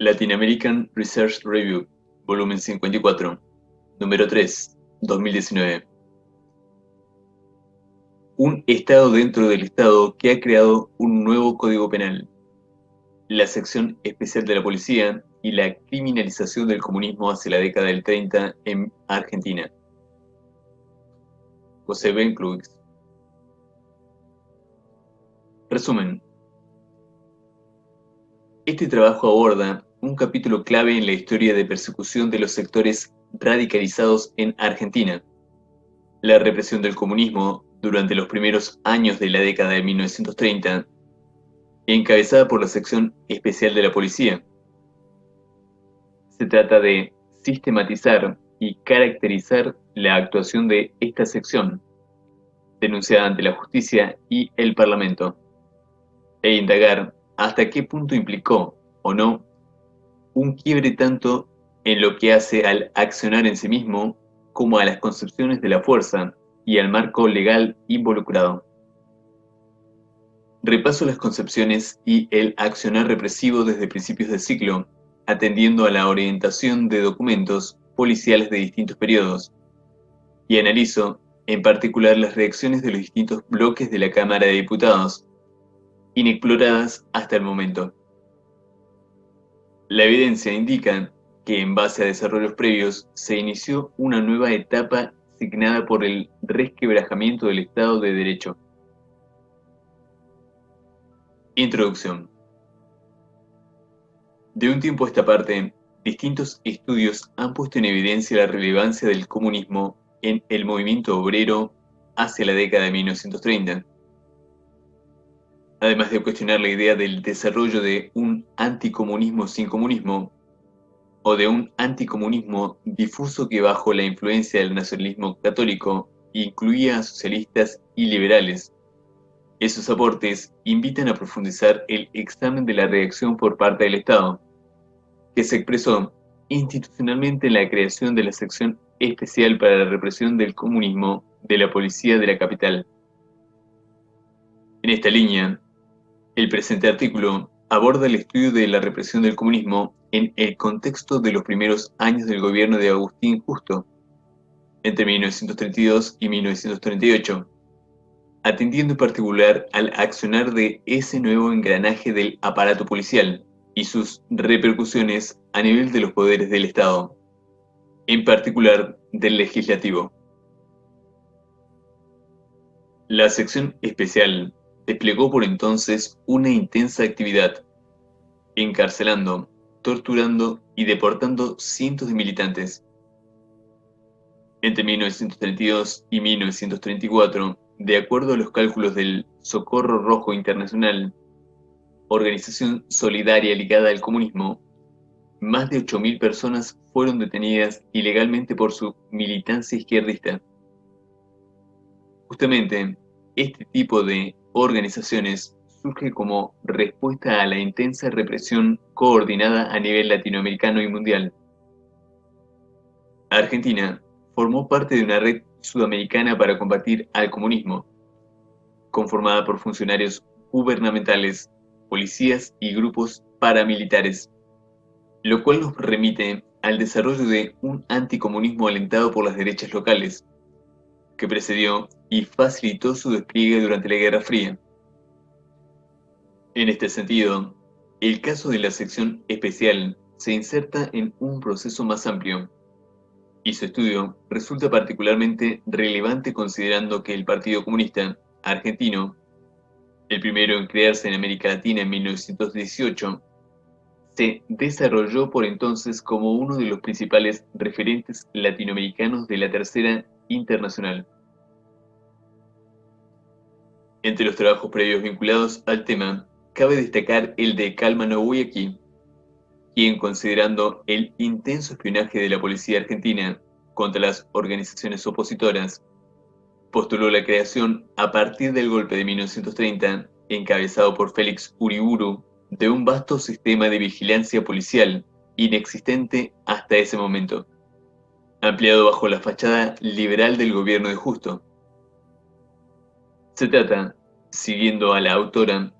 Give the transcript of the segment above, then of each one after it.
Latin American Research Review, volumen 54, número 3, 2019. Un Estado dentro del Estado que ha creado un nuevo Código Penal, la sección especial de la policía y la criminalización del comunismo hacia la década del 30 en Argentina. José Bencluyx. Resumen. Este trabajo aborda un capítulo clave en la historia de persecución de los sectores radicalizados en Argentina. La represión del comunismo durante los primeros años de la década de 1930, encabezada por la sección especial de la policía. Se trata de sistematizar y caracterizar la actuación de esta sección, denunciada ante la justicia y el Parlamento, e indagar hasta qué punto implicó, o no, un quiebre tanto en lo que hace al accionar en sí mismo como a las concepciones de la fuerza y al marco legal involucrado. Repaso las concepciones y el accionar represivo desde principios del siglo, atendiendo a la orientación de documentos policiales de distintos periodos, y analizo, en particular, las reacciones de los distintos bloques de la Cámara de Diputados, inexploradas hasta el momento. La evidencia indica que, en base a desarrollos previos, se inició una nueva etapa signada por el resquebrajamiento del Estado de Derecho. Introducción. De un tiempo a esta parte, distintos estudios han puesto en evidencia la relevancia del comunismo en el movimiento obrero hacia la década de 1930. Además de cuestionar la idea del desarrollo de un anticomunismo sin comunismo, o de un anticomunismo difuso que bajo la influencia del nacionalismo católico incluía a socialistas y liberales. Esos aportes invitan a profundizar el examen de la reacción por parte del Estado, que se expresó institucionalmente en la creación de la Sección Especial para la Represión del Comunismo de la Policía de la Capital. En esta línea, el presente artículo aborda el estudio de la represión del comunismo en el contexto de los primeros años del gobierno de Agustín Justo, entre 1932 y 1938, atendiendo en particular al accionar de ese nuevo engranaje del aparato policial y sus repercusiones a nivel de los poderes del Estado, en particular del legislativo. La sección especial desplegó por entonces una intensa actividad, encarcelando, torturando y deportando cientos de militantes. Entre 1932 y 1934, de acuerdo a los cálculos del Socorro Rojo Internacional, organización solidaria ligada al comunismo, más de 8.000 personas fueron detenidas ilegalmente por su militancia izquierdista. Justamente, este tipo de organizaciones surge como respuesta a la intensa represión coordinada a nivel latinoamericano y mundial. Argentina formó parte de una red sudamericana para combatir al comunismo, conformada por funcionarios gubernamentales, policías y grupos paramilitares, lo cual nos remite al desarrollo de un anticomunismo alentado por las derechas locales, que precedió y facilitó su despliegue durante la Guerra Fría. En este sentido, el caso de la sección especial se inserta en un proceso más amplio, y su estudio resulta particularmente relevante considerando que el Partido Comunista Argentino, el primero en crearse en América Latina en 1918, se desarrolló por entonces como uno de los principales referentes latinoamericanos de la Tercera Internacional. Entre los trabajos previos vinculados al tema, cabe destacar el de Calmano Guiaqui, quien, considerando el intenso espionaje de la policía argentina contra las organizaciones opositoras, postuló la creación, a partir del golpe de 1930, encabezado por Félix Uriburu, de un vasto sistema de vigilancia policial inexistente hasta ese momento, ampliado bajo la fachada liberal del gobierno de Justo. Se trata, siguiendo a la autora,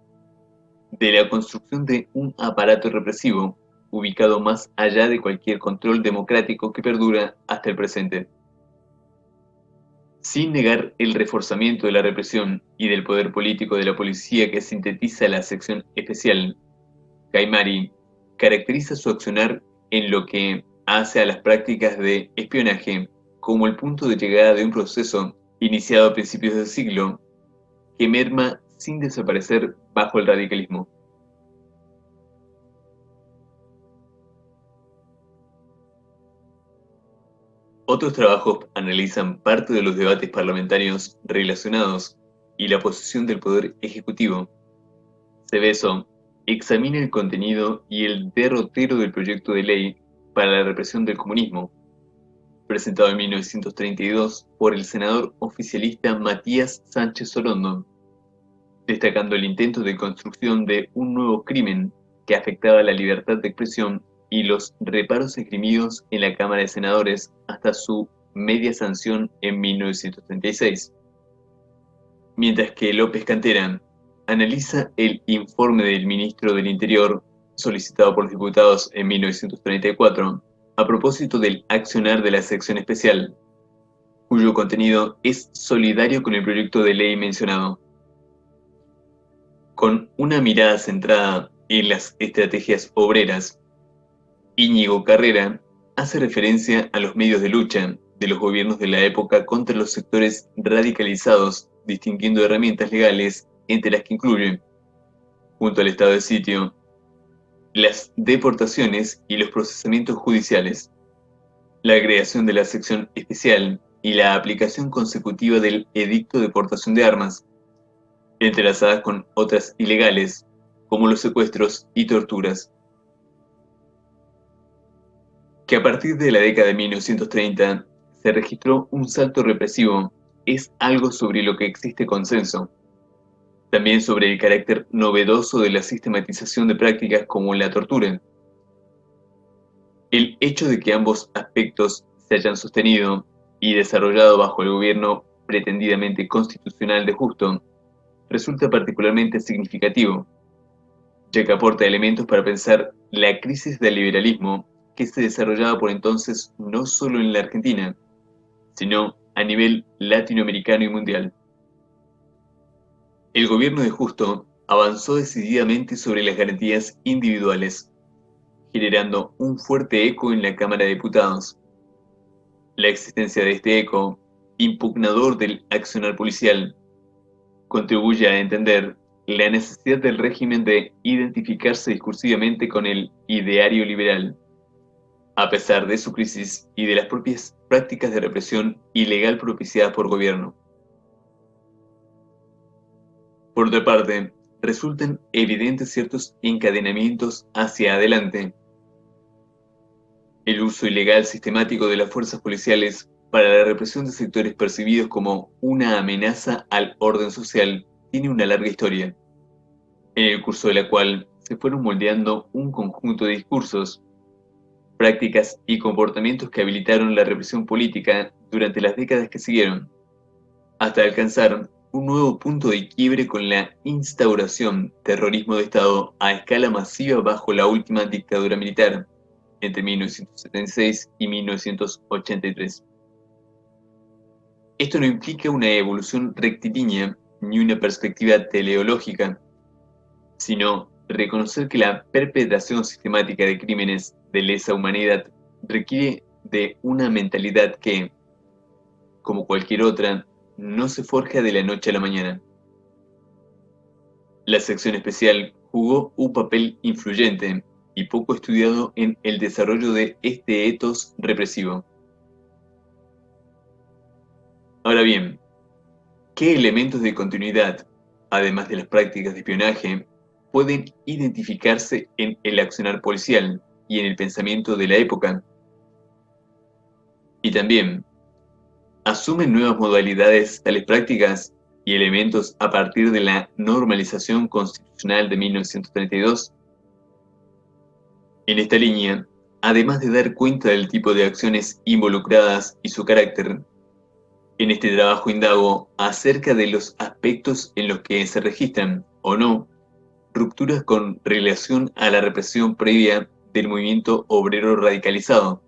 de la construcción de un aparato represivo ubicado más allá de cualquier control democrático que perdura hasta el presente. Sin negar el reforzamiento de la represión y del poder político de la policía que sintetiza la sección especial, Caimari caracteriza su accionar en lo que hace a las prácticas de espionaje como el punto de llegada de un proceso iniciado a principios del siglo que merma sin desaparecer bajo el radicalismo. Otros trabajos analizan parte de los debates parlamentarios relacionados y la posición del Poder Ejecutivo. Seveso examina el contenido y el derrotero del proyecto de ley para la represión del comunismo, presentado en 1932 por el senador oficialista Matías Sánchez Orondo, destacando el intento de construcción de un nuevo crimen que afectaba la libertad de expresión y los reparos esgrimidos en la Cámara de Senadores hasta su media sanción en 1936. Mientras que López Cantera analiza el informe del ministro del Interior solicitado por los diputados en 1934 a propósito del accionar de la sección especial, cuyo contenido es solidario con el proyecto de ley mencionado. Con una mirada centrada en las estrategias obreras, Íñigo Carrera hace referencia a los medios de lucha de los gobiernos de la época contra los sectores radicalizados, distinguiendo herramientas legales entre las que incluye, junto al estado de sitio, las deportaciones y los procesamientos judiciales, la creación de la sección especial y la aplicación consecutiva del edicto de portación de armas, entrelazadas con otras ilegales, como los secuestros y torturas. Que a partir de la década de 1930 se registró un salto represivo es algo sobre lo que existe consenso. También sobre el carácter novedoso de la sistematización de prácticas como la tortura. El hecho de que ambos aspectos se hayan sostenido y desarrollado bajo el gobierno pretendidamente constitucional de Justo resulta particularmente significativo, ya que aporta elementos para pensar la crisis del liberalismo que se desarrollaba por entonces no solo en la Argentina, sino a nivel latinoamericano y mundial. El gobierno de Justo avanzó decididamente sobre las garantías individuales, generando un fuerte eco en la Cámara de Diputados. La existencia de este eco, impugnador del accionar policial, contribuye a entender la necesidad del régimen de identificarse discursivamente con el ideario liberal, a pesar de su crisis y de las propias prácticas de represión ilegal propiciadas por gobierno. Por otra parte, resultan evidentes ciertos encadenamientos hacia adelante. El uso ilegal sistemático de las fuerzas policiales para la represión de sectores percibidos como una amenaza al orden social tiene una larga historia, en el curso de la cual se fueron moldeando un conjunto de discursos, prácticas y comportamientos que habilitaron la represión política durante las décadas que siguieron, hasta alcanzar un nuevo punto de quiebre con la instauración terrorismo de Estado a escala masiva bajo la última dictadura militar, entre 1976 y 1983. Esto no implica una evolución rectilínea ni una perspectiva teleológica, sino reconocer que la perpetración sistemática de crímenes de lesa humanidad requiere de una mentalidad que, como cualquier otra, no se forja de la noche a la mañana. La sección especial jugó un papel influyente y poco estudiado en el desarrollo de este etos represivo. Ahora bien, ¿qué elementos de continuidad, además de las prácticas de espionaje, pueden identificarse en el accionar policial y en el pensamiento de la época? Y también, ¿asumen nuevas modalidades tales prácticas y elementos a partir de la normalización constitucional de 1932? En esta línea, además de dar cuenta del tipo de acciones involucradas y su carácter, en este trabajo indago acerca de los aspectos en los que se registran, o no, rupturas con relación a la represión previa del movimiento obrero radicalizado,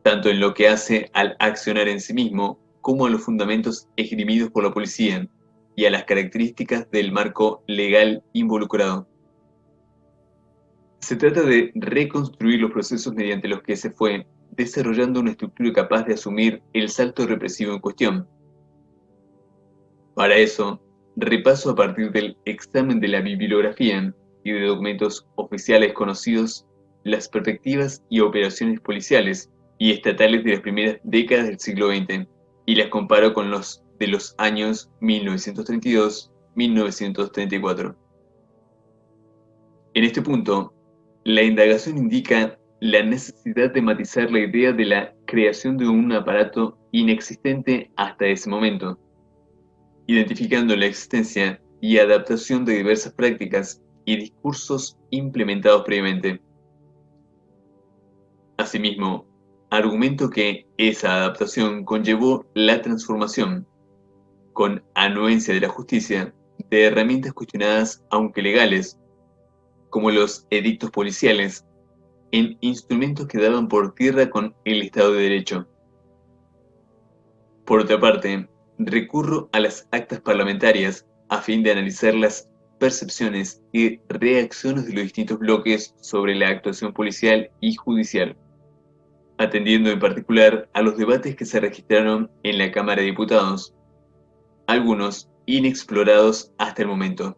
tanto en lo que hace al accionar en sí mismo como a los fundamentos esgrimidos por la policía y a las características del marco legal involucrado. Se trata de reconstruir los procesos mediante los que se fue desarrollando una estructura capaz de asumir el salto represivo en cuestión. Para eso, repaso a partir del examen de la bibliografía y de documentos oficiales conocidos las perspectivas y operaciones policiales y estatales de las primeras décadas del siglo XX y las comparo con los de los años 1932-1934. En este punto, la indagación indica la necesidad de matizar la idea de la creación de un aparato inexistente hasta ese momento, identificando la existencia y adaptación de diversas prácticas y discursos implementados previamente. Asimismo, argumento que esa adaptación conllevó la transformación, con anuencia de la justicia, de herramientas cuestionadas aunque legales, como los edictos policiales, en instrumentos que daban por tierra con el Estado de Derecho. Por otra parte, recurro a las actas parlamentarias a fin de analizar las percepciones y reacciones de los distintos bloques sobre la actuación policial y judicial, atendiendo en particular a los debates que se registraron en la Cámara de Diputados, algunos inexplorados hasta el momento.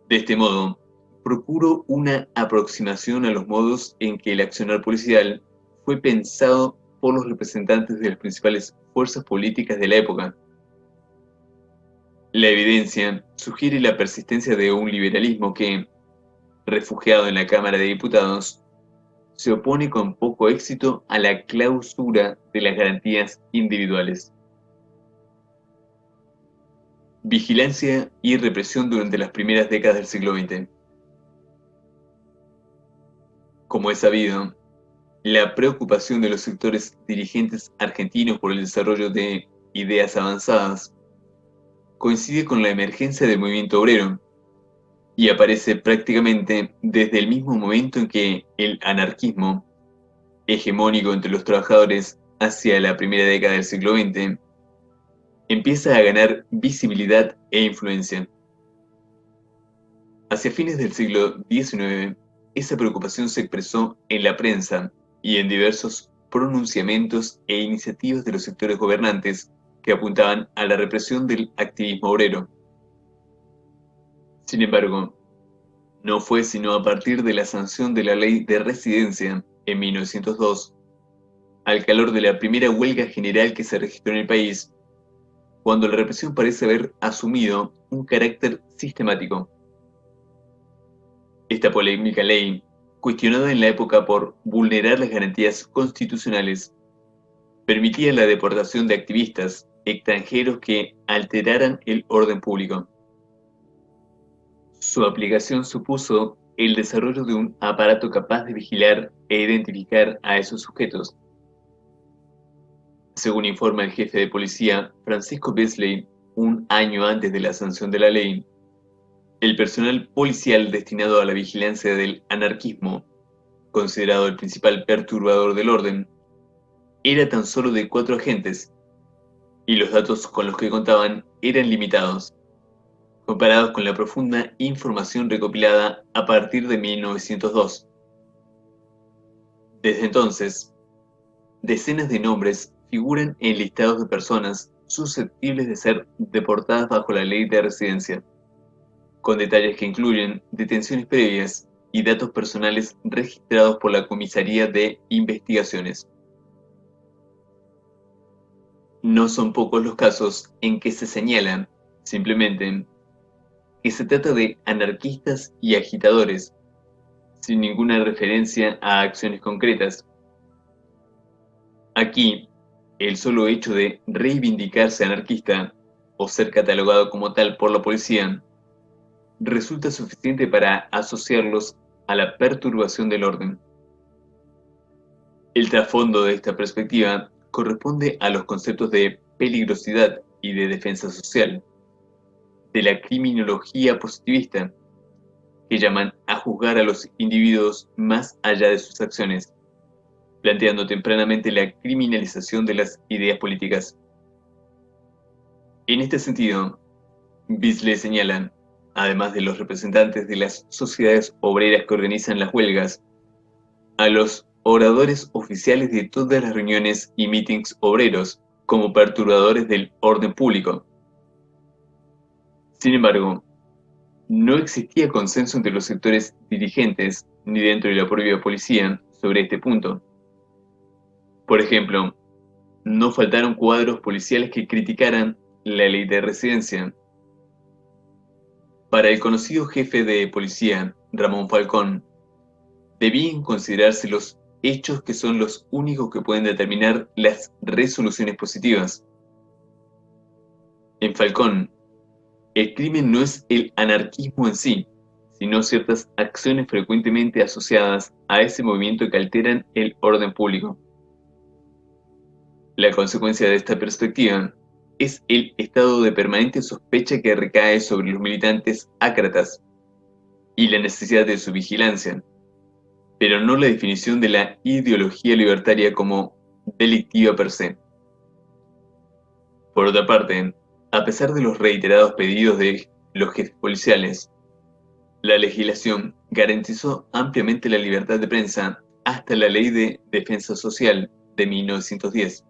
De este modo, procuro una aproximación a los modos en que el accionar policial fue pensado por los representantes de las principales fuerzas políticas de la época. La evidencia sugiere la persistencia de un liberalismo que, refugiado en la Cámara de Diputados, se opone con poco éxito a la clausura de las garantías individuales. Vigilancia y represión durante las primeras décadas del siglo XX. Como es sabido, la preocupación de los sectores dirigentes argentinos por el desarrollo de ideas avanzadas coincide con la emergencia del movimiento obrero y aparece prácticamente desde el mismo momento en que el anarquismo, hegemónico entre los trabajadores hacia la primera década del siglo XX, empieza a ganar visibilidad e influencia. Hacia fines del siglo XIX, esa preocupación se expresó en la prensa y en diversos pronunciamientos e iniciativas de los sectores gobernantes que apuntaban a la represión del activismo obrero. Sin embargo, no fue sino a partir de la sanción de la Ley de Residencia en 1902, al calor de la primera huelga general que se registró en el país, cuando la represión parece haber asumido un carácter sistemático. Esta polémica ley, cuestionada en la época por vulnerar las garantías constitucionales, permitía la deportación de activistas extranjeros que alteraran el orden público. Su aplicación supuso el desarrollo de un aparato capaz de vigilar e identificar a esos sujetos. Según informa el jefe de policía Francisco Beasley, un año antes de la sanción de la ley, el personal policial destinado a la vigilancia del anarquismo, considerado el principal perturbador del orden, era tan solo de 4 agentes, y los datos con los que contaban eran limitados, comparados con la profunda información recopilada a partir de 1902. Desde entonces, decenas de nombres figuran en listados de personas susceptibles de ser deportadas bajo la ley de residencia, con detalles que incluyen detenciones previas y datos personales registrados por la Comisaría de Investigaciones. No son pocos los casos en que se señala, simplemente, que se trata de anarquistas y agitadores, sin ninguna referencia a acciones concretas. Aquí, el solo hecho de reivindicarse anarquista o ser catalogado como tal por la policía resulta suficiente para asociarlos a la perturbación del orden. El trasfondo de esta perspectiva corresponde a los conceptos de peligrosidad y de defensa social, de la criminología positivista, que llaman a juzgar a los individuos más allá de sus acciones, planteando tempranamente la criminalización de las ideas políticas. En este sentido, Beasley señala, además de los representantes de las sociedades obreras que organizan las huelgas, a los oradores oficiales de todas las reuniones y mítines obreros como perturbadores del orden público. Sin embargo, no existía consenso entre los sectores dirigentes ni dentro de la propia policía sobre este punto. Por ejemplo, no faltaron cuadros policiales que criticaran la ley de residencia. Para el conocido jefe de policía, Ramón Falcón, debían considerarse los hechos que son los únicos que pueden determinar las resoluciones positivas. En Falcón, el crimen no es el anarquismo en sí, sino ciertas acciones frecuentemente asociadas a ese movimiento que alteran el orden público. La consecuencia de esta perspectiva es el estado de permanente sospecha que recae sobre los militantes ácratas y la necesidad de su vigilancia, pero no la definición de la ideología libertaria como delictiva per se. Por otra parte, a pesar de los reiterados pedidos de los jefes policiales, la legislación garantizó ampliamente la libertad de prensa hasta la Ley de Defensa Social de 1910.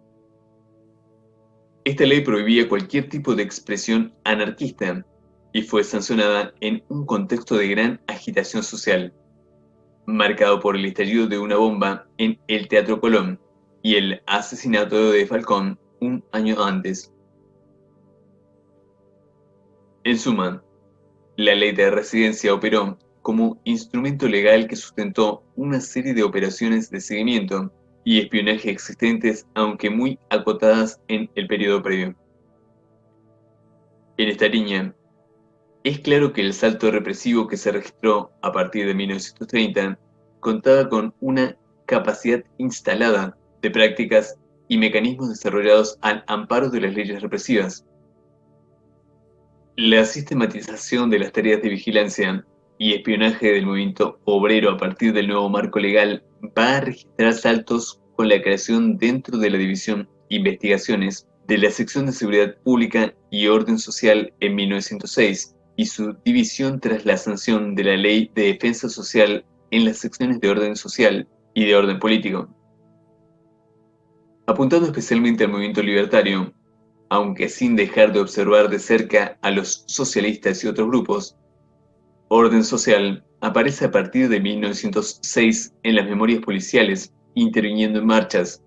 Esta ley prohibía cualquier tipo de expresión anarquista y fue sancionada en un contexto de gran agitación social, marcado por el estallido de una bomba en el Teatro Colón y el asesinato de Falcón un año antes. En suma, la ley de residencia operó como instrumento legal que sustentó una serie de operaciones de seguimiento y espionaje existentes, aunque muy acotadas en el periodo previo. En esta línea, es claro que el salto represivo que se registró a partir de 1930 contaba con una capacidad instalada de prácticas y mecanismos desarrollados al amparo de las leyes represivas. La sistematización de las tareas de vigilancia y espionaje del movimiento obrero a partir del nuevo marco legal va a registrar saltos con la creación dentro de la División Investigaciones de la Sección de Seguridad Pública y Orden Social en 1906 y su división tras la sanción de la Ley de Defensa Social en las secciones de orden social y de orden político. Apuntando especialmente al movimiento libertario, aunque sin dejar de observar de cerca a los socialistas y otros grupos, Orden Social aparece a partir de 1906 en las memorias policiales, interviniendo en marchas,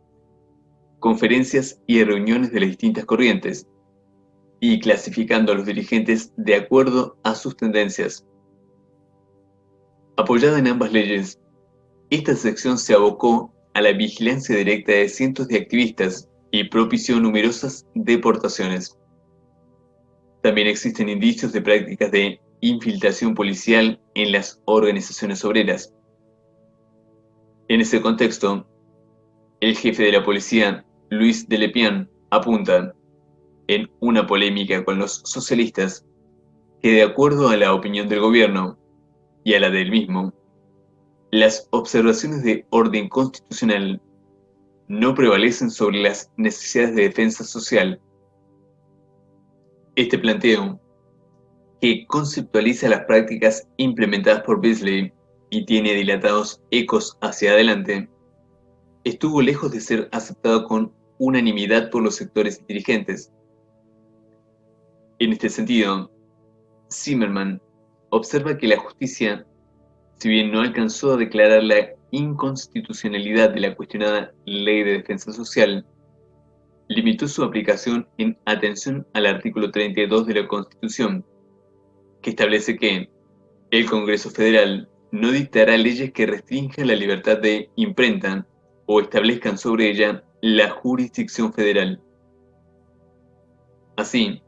conferencias y reuniones de las distintas corrientes, y clasificando a los dirigentes de acuerdo a sus tendencias. Apoyada en ambas leyes, esta sección se abocó a la vigilancia directa de cientos de activistas y propició numerosas deportaciones. También existen indicios de prácticas de infiltración policial en las organizaciones obreras. En ese contexto, el jefe de la policía, Luis de Lepian, apunta, en una polémica con los socialistas, que de acuerdo a la opinión del gobierno y a la del mismo, las observaciones de orden constitucional no prevalecen sobre las necesidades de defensa social. Este planteo, que conceptualiza las prácticas implementadas por Beasley y tiene dilatados ecos hacia adelante, estuvo lejos de ser aceptado con unanimidad por los sectores dirigentes. En este sentido, Zimmerman observa que la justicia, si bien no alcanzó a declarar la inconstitucionalidad de la cuestionada Ley de Defensa Social, limitó su aplicación en atención al artículo 32 de la Constitución, que establece que el Congreso Federal no dictará leyes que restrinjan la libertad de imprenta o establezcan sobre ella la jurisdicción federal. Así,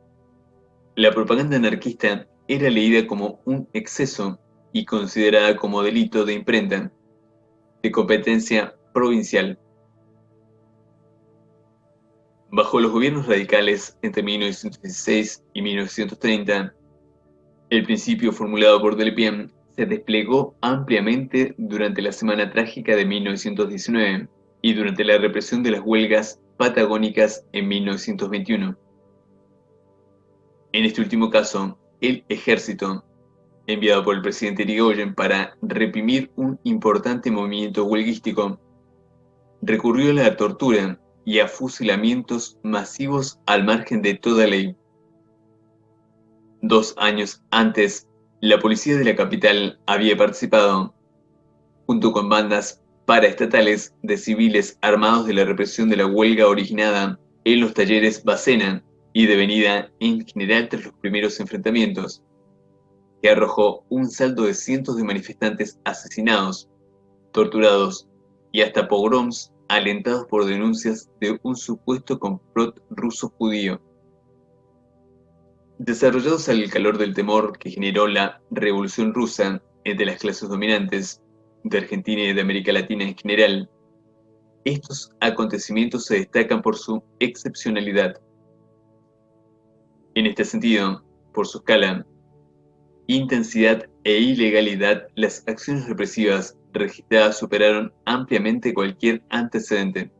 la propaganda anarquista era leída como un exceso y considerada como delito de imprenta, de competencia provincial. Bajo los gobiernos radicales entre 1916 y 1930, el principio formulado por Delepien se desplegó ampliamente durante la Semana Trágica de 1919 y durante la represión de las huelgas patagónicas en 1921. En este último caso, el ejército, enviado por el presidente Irigoyen para reprimir un importante movimiento huelguístico, recurrió a la tortura y a fusilamientos masivos al margen de toda ley. 2 años antes, la policía de la capital había participado, junto con bandas paraestatales de civiles armados de la represión de la huelga originada en los talleres Bacena y devenida en general tras los primeros enfrentamientos, que arrojó un saldo de cientos de manifestantes asesinados, torturados y hasta pogroms alentados por denuncias de un supuesto complot ruso-judío. Desarrollados al calor del temor que generó la Revolución Rusa entre las clases dominantes de Argentina y de América Latina en general, estos acontecimientos se destacan por su excepcionalidad. En este sentido, por su escala, intensidad e ilegalidad, las acciones represivas registradas superaron ampliamente cualquier antecedente.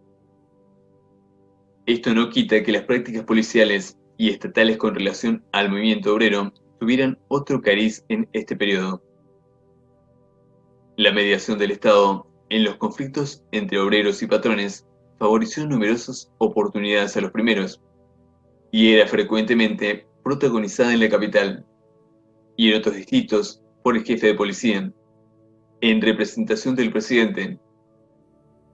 Esto no quita que las prácticas policiales y estatales con relación al movimiento obrero tuvieran otro cariz en este periodo. La mediación del Estado en los conflictos entre obreros y patrones favoreció numerosas oportunidades a los primeros, y era frecuentemente protagonizada en la capital y en otros distritos por el jefe de policía, en representación del presidente.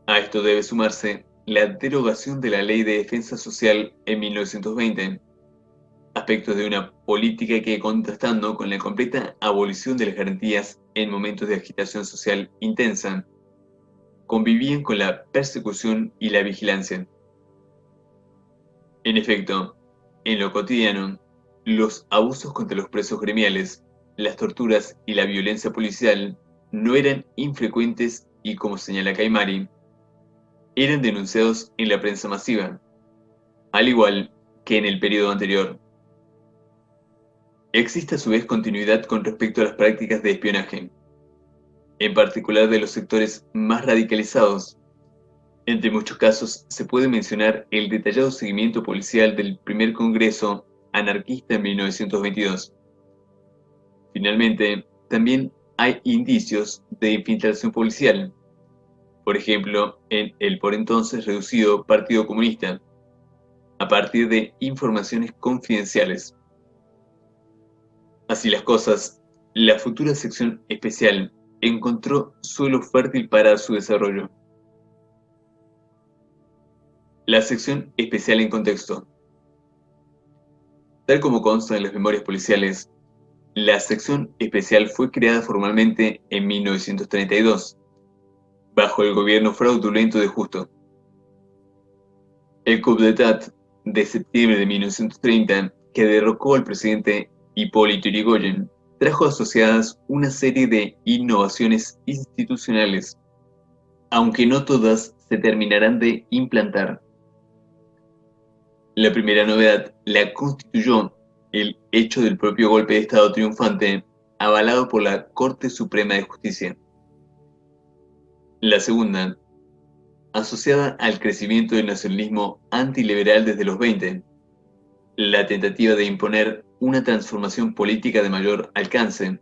A esto debe sumarse la derogación de la Ley de Defensa Social en 1920, aspectos de una política que, contrastando con la completa abolición de las garantías en momentos de agitación social intensa, convivían con la persecución y la vigilancia. En efecto, en lo cotidiano, los abusos contra los presos gremiales, las torturas y la violencia policial no eran infrecuentes y, como señala Caimari, eran denunciados en la prensa masiva, al igual que en el periodo anterior. Existe a su vez continuidad con respecto a las prácticas de espionaje, en particular de los sectores más radicalizados. Entre muchos casos se puede mencionar el detallado seguimiento policial del primer Congreso anarquista en 1922. Finalmente, también hay indicios de infiltración policial, por ejemplo, en el por entonces reducido Partido Comunista, a partir de informaciones confidenciales. Así las cosas, la futura sección especial encontró suelo fértil para su desarrollo. La sección especial en contexto. Tal como consta en las memorias policiales, la sección especial fue creada formalmente en 1932, bajo el gobierno fraudulento de Justo. El coup d'état de septiembre de 1930, que derrocó al presidente Hipólito Yrigoyen, trajo asociadas una serie de innovaciones institucionales, aunque no todas se terminarán de implantar. La primera novedad la constituyó el hecho del propio golpe de Estado triunfante, avalado por la Corte Suprema de Justicia. La segunda, asociada al crecimiento del nacionalismo antiliberal desde los 20, la tentativa de imponer una transformación política de mayor alcance,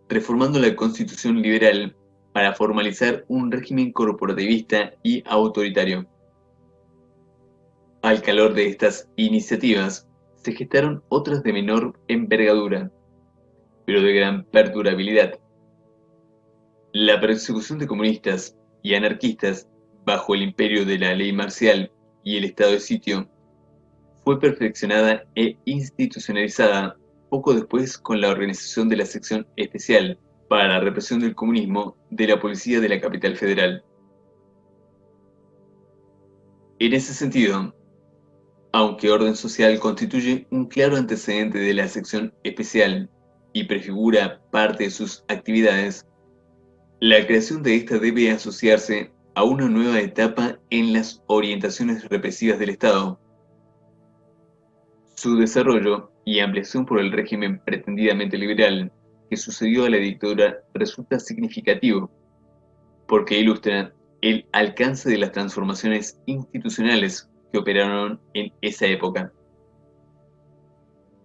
reformando la Constitución liberal para formalizar un régimen corporativista y autoritario. Al calor de estas iniciativas, se gestaron otras de menor envergadura, pero de gran perdurabilidad. La persecución de comunistas y anarquistas bajo el imperio de la ley marcial y el estado de sitio fue perfeccionada e institucionalizada poco después con la organización de la sección especial para la represión del comunismo de la Policía de la Capital Federal. En ese sentido, aunque orden social constituye un claro antecedente de la sección especial y prefigura parte de sus actividades, la creación de esta debe asociarse a una nueva etapa en las orientaciones represivas del Estado. Su desarrollo y ampliación por el régimen pretendidamente liberal que sucedió a la dictadura resulta significativo, porque ilustra el alcance de las transformaciones institucionales que operaron en esa época.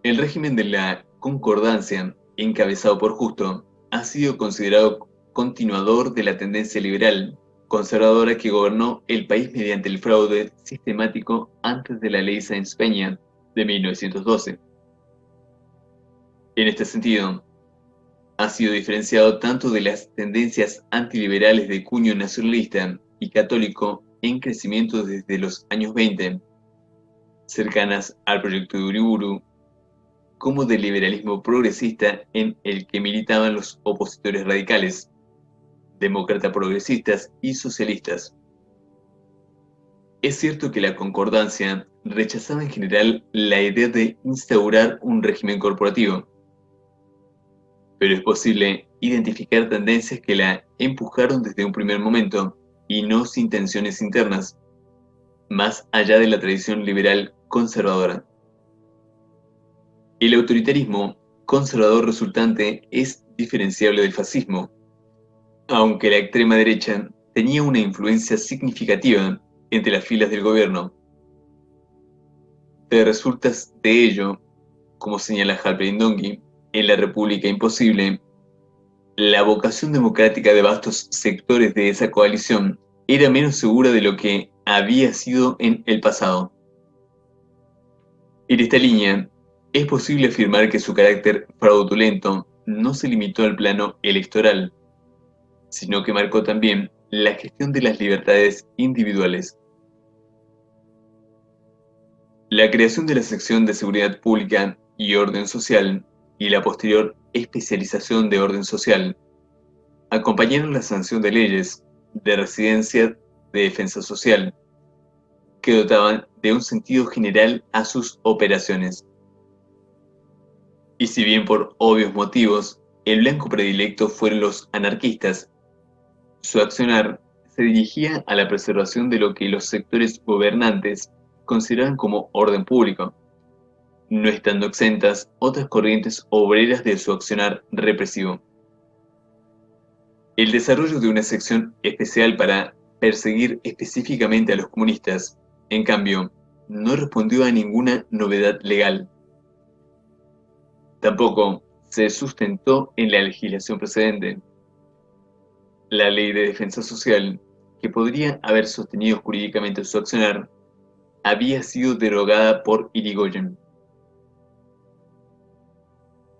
El régimen de la Concordancia, encabezado por Justo, ha sido considerado continuador de la tendencia liberal conservadora que gobernó el país mediante el fraude sistemático antes de la ley Sáenz-Peña de 1912. En este sentido, ha sido diferenciado tanto de las tendencias antiliberales de cuño nacionalista y católico en crecimiento desde los años 20, cercanas al proyecto de Uriburu, como del liberalismo progresista en el que militaban los opositores radicales, demócratas progresistas y socialistas. Es cierto que la Concordancia rechazaba en general la idea de instaurar un régimen corporativo, pero es posible identificar tendencias que la empujaron desde un primer momento y no sin tensiones internas, más allá de la tradición liberal conservadora. El autoritarismo conservador resultante es diferenciable del fascismo, aunque la extrema derecha tenía una influencia significativa entre las filas del gobierno. De resultas de ello, como señala Halperin Dongi, en La República Imposible, la vocación democrática de vastos sectores de esa coalición era menos segura de lo que había sido en el pasado. En esta línea, es posible afirmar que su carácter fraudulento no se limitó al plano electoral, sino que marcó también la gestión de las libertades individuales. La creación de la sección de Seguridad Pública y Orden Social y la posterior especialización de Orden Social acompañaron la sanción de leyes de residencia de defensa social que dotaban de un sentido general a sus operaciones. Y si bien por obvios motivos el blanco predilecto fueron los anarquistas, su accionar se dirigía a la preservación de lo que los sectores gobernantes consideraban como orden público, no estando exentas otras corrientes obreras de su accionar represivo. El desarrollo de una sección especial para perseguir específicamente a los comunistas, en cambio, no respondió a ninguna novedad legal. Tampoco se sustentó en la legislación precedente. La Ley de Defensa Social, que podría haber sostenido jurídicamente su accionar, había sido derogada por Irigoyen.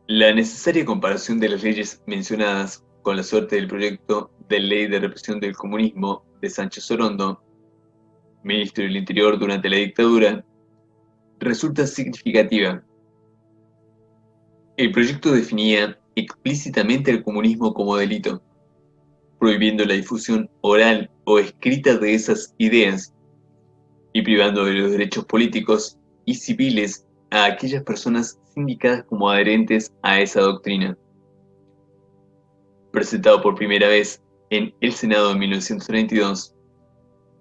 La necesaria comparación de las leyes mencionadas con la suerte del proyecto de Ley de Represión del Comunismo de Sánchez Sorondo, ministro del Interior durante la dictadura, resulta significativa. El proyecto definía explícitamente el comunismo como delito, prohibiendo la difusión oral o escrita de esas ideas y privando de los derechos políticos y civiles a aquellas personas sindicadas como adherentes a esa doctrina. Presentado por primera vez en el Senado en 1932,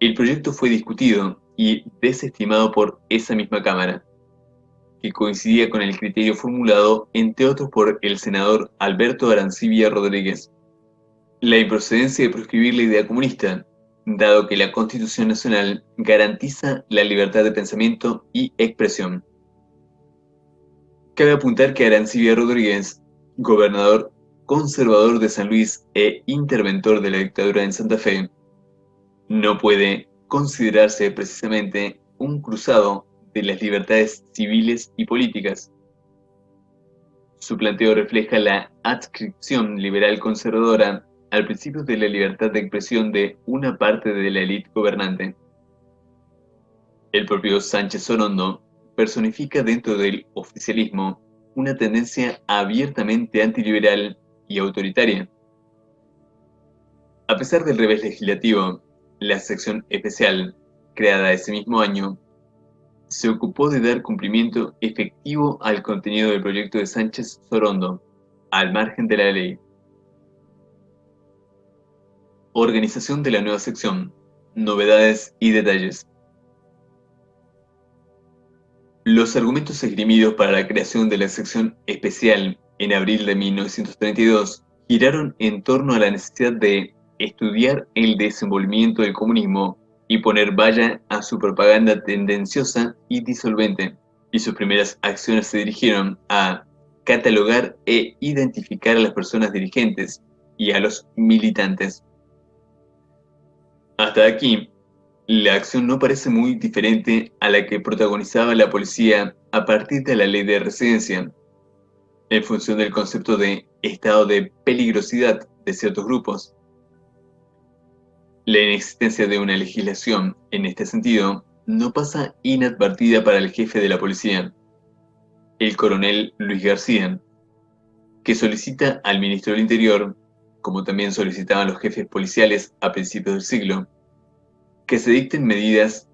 el proyecto fue discutido y desestimado por esa misma Cámara, que coincidía con el criterio formulado, entre otros, por el senador Alberto Arancibia Rodríguez. La improcedencia de proscribir la idea comunista, dado que la Constitución Nacional garantiza la libertad de pensamiento y expresión. Cabe apuntar que Arancibia Rodríguez, gobernador conservador de San Luis e interventor de la dictadura en Santa Fe, no puede considerarse precisamente un cruzado de las libertades civiles y políticas. Su planteo refleja la adscripción liberal conservadora al principio de la libertad de expresión de una parte de la élite gobernante. El propio Sánchez Sorondo personifica dentro del oficialismo una tendencia abiertamente antiliberal y autoritaria. A pesar del revés legislativo, la sección especial, creada ese mismo año, se ocupó de dar cumplimiento efectivo al contenido del proyecto de Sánchez Sorondo, al margen de la ley. Organización de la nueva sección, novedades y detalles. Los argumentos esgrimidos para la creación de la sección especial en abril de 1932 giraron en torno a la necesidad de estudiar el desenvolvimiento del comunismo y poner valla a su propaganda tendenciosa y disolvente, y sus primeras acciones se dirigieron a catalogar e identificar a las personas dirigentes y a los militantes. Hasta aquí, la acción no parece muy diferente a la que protagonizaba la policía a partir de la ley de residencia, en función del concepto de estado de peligrosidad de ciertos grupos. La inexistencia de una legislación en este sentido no pasa inadvertida para el jefe de la policía, el coronel Luis García, que solicita al ministro del Interior, como también solicitaban los jefes policiales a principios del siglo, que se dicten medidas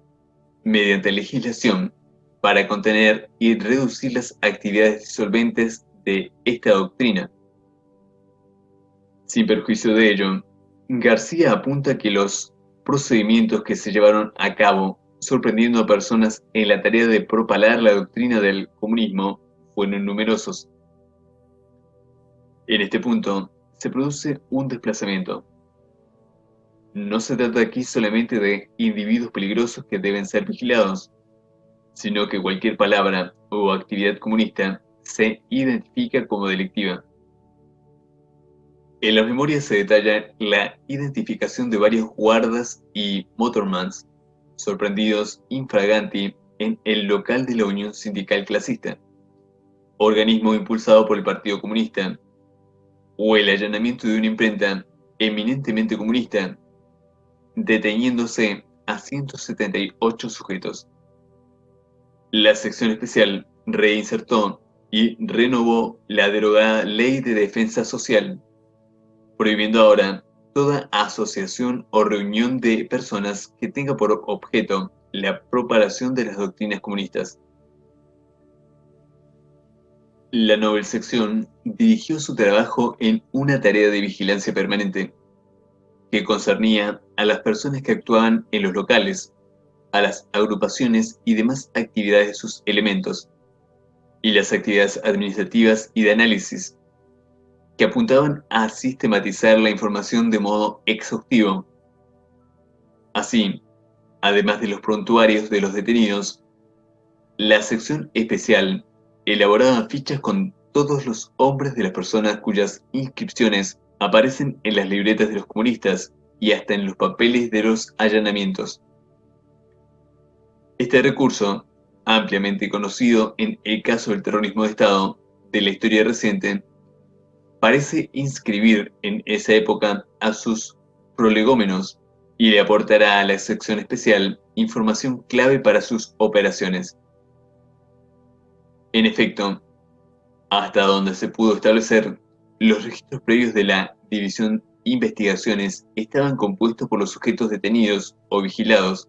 mediante legislación para contener y reducir las actividades disolventes de esta doctrina. Sin perjuicio de ello, García apunta que los procedimientos que se llevaron a cabo sorprendiendo a personas en la tarea de propalar la doctrina del comunismo fueron numerosos. En este punto, se produce un desplazamiento. No se trata aquí solamente de individuos peligrosos que deben ser vigilados, sino que cualquier palabra o actividad comunista se identifica como delictiva. En las memorias se detalla la identificación de varios guardas y motormans sorprendidos infraganti en el local de la Unión Sindical Clasista, organismo impulsado por el Partido Comunista, o el allanamiento de una imprenta eminentemente comunista, deteniéndose a 178 sujetos. La sección especial reinsertó y renovó la derogada Ley de Defensa Social, prohibiendo ahora toda asociación o reunión de personas que tenga por objeto la propagación de las doctrinas comunistas. La Nobel sección dirigió su trabajo en una tarea de vigilancia permanente, que concernía a las personas que actuaban en los locales, a las agrupaciones y demás actividades de sus elementos, y las actividades administrativas y de análisis, que apuntaban a sistematizar la información de modo exhaustivo. Así, además de los prontuarios de los detenidos, la sección especial elaboraba fichas con todos los nombres de las personas cuyas inscripciones aparecen en las libretas de los comunistas y hasta en los papeles de los allanamientos. Este recurso, ampliamente conocido en el caso del terrorismo de Estado de la historia reciente, parece inscribir en esa época a sus prolegómenos y le aportará a la sección especial información clave para sus operaciones. En efecto, hasta donde se pudo establecer, los registros previos de la División Investigaciones estaban compuestos por los sujetos detenidos o vigilados.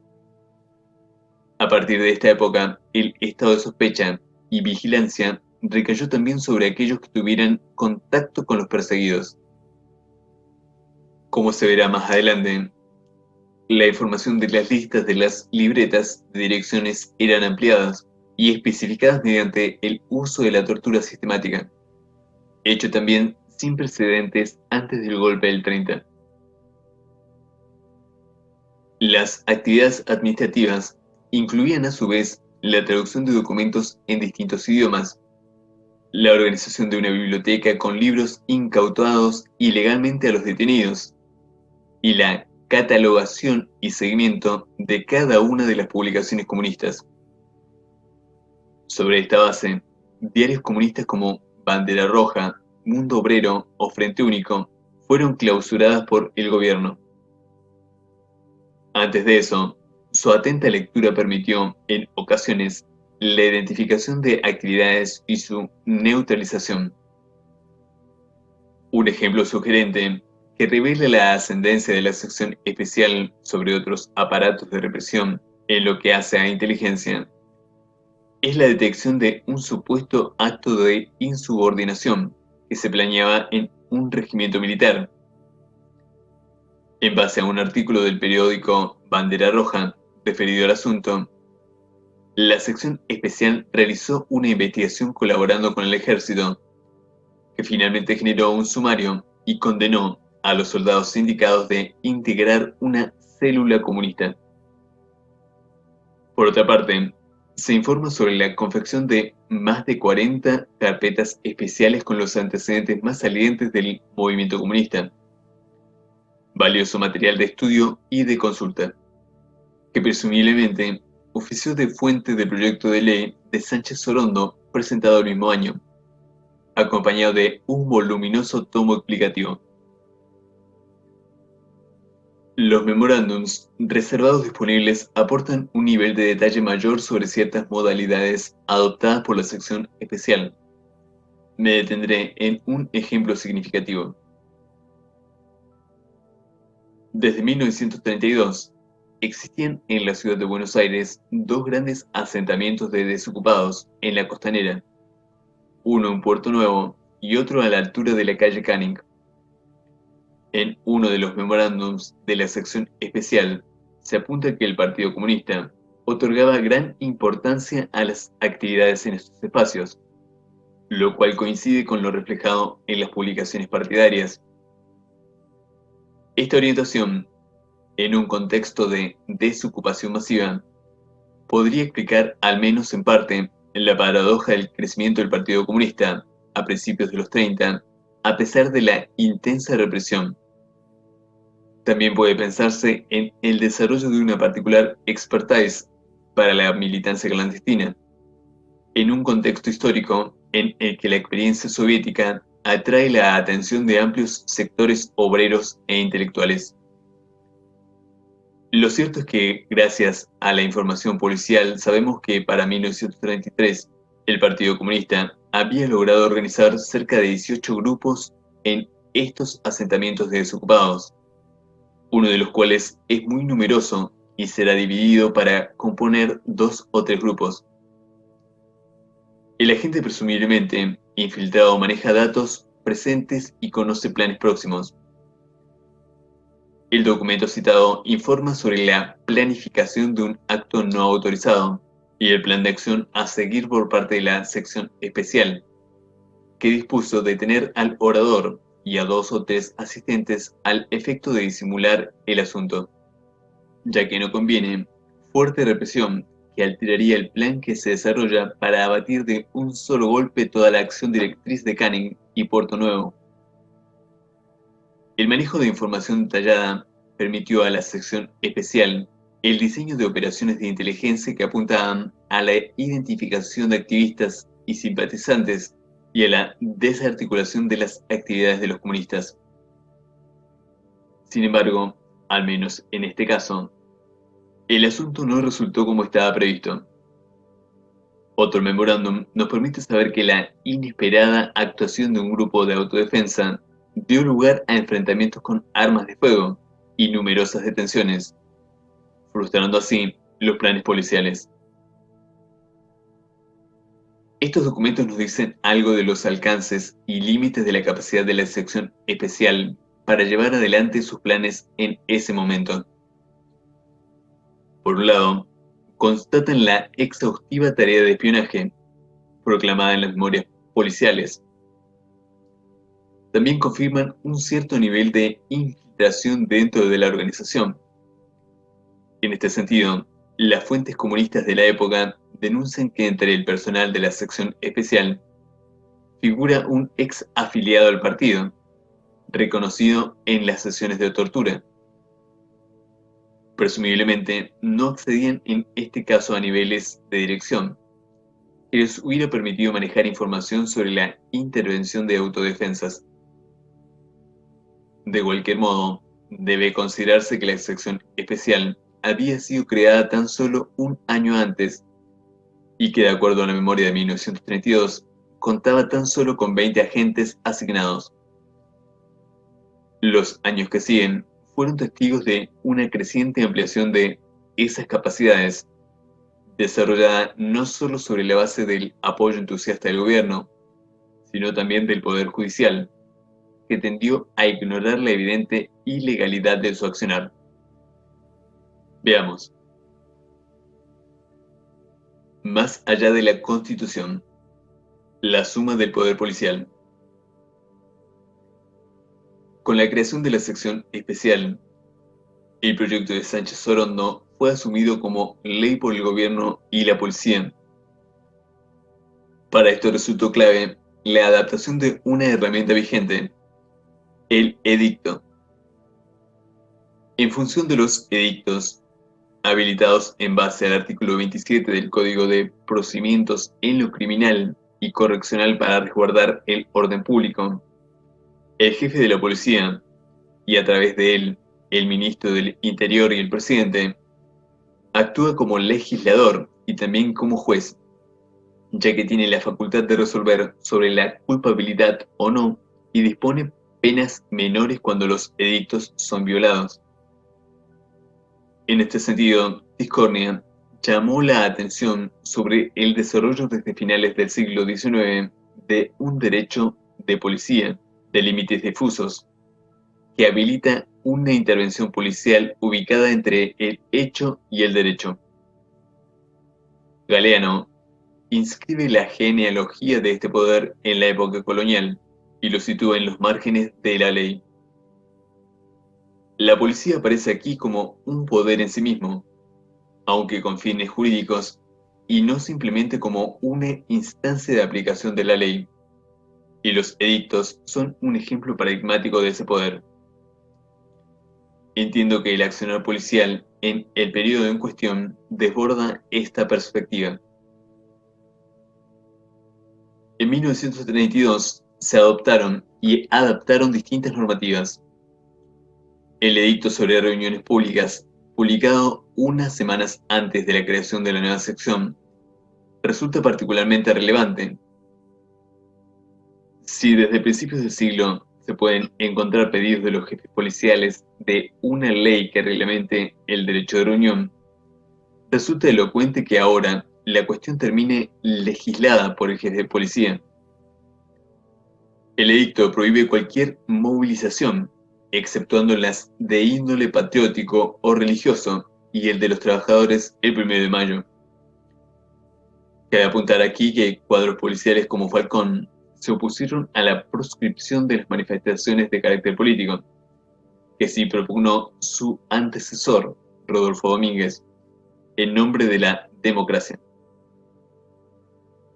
A partir de esta época, el estado de sospecha y vigilancia recayó también sobre aquellos que tuvieran contacto con los perseguidos. Como se verá más adelante, la información de las listas de las libretas de direcciones eran ampliadas y especificadas mediante el uso de la tortura sistemática, hecho también sin precedentes antes del golpe del 30. Las actividades administrativas incluían a su vez la traducción de documentos en distintos idiomas, la organización de una biblioteca con libros incautados ilegalmente a los detenidos, y la catalogación y seguimiento de cada una de las publicaciones comunistas. Sobre esta base, diarios comunistas como Bandera Roja, Mundo Obrero o Frente Único fueron clausuradas por el gobierno. Antes de eso, su atenta lectura permitió, en ocasiones, la identificación de actividades y su neutralización. Un ejemplo sugerente que revela la ascendencia de la sección especial sobre otros aparatos de represión en lo que hace a inteligencia es la detección de un supuesto acto de insubordinación que se planeaba en un regimiento militar. En base a un artículo del periódico Bandera Roja referido al asunto, la sección especial realizó una investigación colaborando con el ejército, que finalmente generó un sumario y condenó a los soldados sindicados de integrar una célula comunista. Por otra parte, se informa sobre la confección de más de 40 carpetas especiales con los antecedentes más salientes del movimiento comunista, valioso material de estudio y de consulta, que presumiblemente ofició de fuente del proyecto de ley de Sánchez Sorondo presentado el mismo año, acompañado de un voluminoso tomo explicativo. Los memorándums reservados disponibles aportan un nivel de detalle mayor sobre ciertas modalidades adoptadas por la sección especial. Me detendré en un ejemplo significativo. Desde 1932, existían en la ciudad de Buenos Aires dos grandes asentamientos de desocupados en la costanera, uno en Puerto Nuevo y otro a la altura de la calle Canning. En uno de los memorándums de la sección especial se apunta que el Partido Comunista otorgaba gran importancia a las actividades en estos espacios, lo cual coincide con lo reflejado en las publicaciones partidarias. Esta orientación, en un contexto de desocupación masiva, podría explicar, al menos en parte, la paradoja del crecimiento del Partido Comunista a principios de los 30, a pesar de la intensa represión. También puede pensarse en el desarrollo de una particular expertise para la militancia clandestina, en un contexto histórico en el que la experiencia soviética atrae la atención de amplios sectores obreros e intelectuales. Lo cierto es que, gracias a la información policial, sabemos que para 1933 el Partido Comunista había logrado organizar cerca de 18 grupos en estos asentamientos de desocupados, uno de los cuales es muy numeroso y será dividido para componer 2 o 3 grupos. El agente presumiblemente infiltrado maneja datos presentes y conoce planes próximos. El documento citado informa sobre la planificación de un acto no autorizado y el plan de acción a seguir por parte de la sección especial, que dispuso detener al orador y a 2 o 3 asistentes al efecto de disimular el asunto, ya que no conviene fuerte represión que alteraría el plan que se desarrolla para abatir de un solo golpe toda la acción directriz de Canning y Puerto Nuevo. El manejo de información detallada permitió a la sección especial el diseño de operaciones de inteligencia que apuntaban a la identificación de activistas y simpatizantes y a la desarticulación de las actividades de los comunistas. Sin embargo, al menos en este caso, el asunto no resultó como estaba previsto. Otro memorándum nos permite saber que la inesperada actuación de un grupo de autodefensa dio lugar a enfrentamientos con armas de fuego y numerosas detenciones, frustrando así los planes policiales. Estos documentos nos dicen algo de los alcances y límites de la capacidad de la sección especial para llevar adelante sus planes en ese momento. Por un lado, constatan la exhaustiva tarea de espionaje proclamada en las memorias policiales. También confirman un cierto nivel de infiltración dentro de la organización. En este sentido, las fuentes comunistas de la época denuncian que entre el personal de la sección especial figura un ex afiliado al partido, reconocido en las sesiones de tortura. Presumiblemente no accedían en este caso a niveles de dirección, que les hubiera permitido manejar información sobre la intervención de autodefensas. De cualquier modo, debe considerarse que la sección especial había sido creada tan solo un año antes y que, de acuerdo a la memoria de 1932, contaba tan solo con 20 agentes asignados. Los años que siguen fueron testigos de una creciente ampliación de esas capacidades, desarrollada no solo sobre la base del apoyo entusiasta del gobierno, sino también del Poder Judicial, que tendió a ignorar la evidente ilegalidad de su accionar. Veamos. Más allá de la Constitución, la suma del poder policial. Con la creación de la sección especial, el proyecto de Sánchez Orondo fue asumido como ley por el gobierno y la policía. Para esto resultó clave la adaptación de una herramienta vigente, el edicto. En función de los edictos, habilitados en base al artículo 27 del Código de Procedimientos en lo Criminal y Correccional para resguardar el orden público, el jefe de la policía, y a través de él, el ministro del Interior y el presidente, actúa como legislador y también como juez, ya que tiene la facultad de resolver sobre la culpabilidad o no y dispone penas menores cuando los edictos son violados. En este sentido, Tiscornia llamó la atención sobre el desarrollo desde finales del siglo XIX de un derecho de policía de límites difusos que habilita una intervención policial ubicada entre el hecho y el derecho. Galeano inscribe la genealogía de este poder en la época colonial y lo sitúa en los márgenes de la ley. La policía aparece aquí como un poder en sí mismo, aunque con fines jurídicos, y no simplemente como una instancia de aplicación de la ley, y los edictos son un ejemplo paradigmático de ese poder. Entiendo que el accionar policial en el periodo en cuestión desborda esta perspectiva. En 1932 se adoptaron y adaptaron distintas normativas. El edicto sobre reuniones públicas, publicado unas semanas antes de la creación de la nueva sección, resulta particularmente relevante. Si desde principios del siglo se pueden encontrar pedidos de los jefes policiales de una ley que reglamente el derecho de reunión, resulta elocuente que ahora la cuestión termine legislada por el jefe de policía. El edicto prohíbe cualquier movilización, exceptuando las de índole patriótico o religioso y el de los trabajadores el 1 de mayo. Cabe apuntar aquí que cuadros policiales como Falcón se opusieron a la proscripción de las manifestaciones de carácter político, que sí propugnó su antecesor, Rodolfo Domínguez, en nombre de la democracia.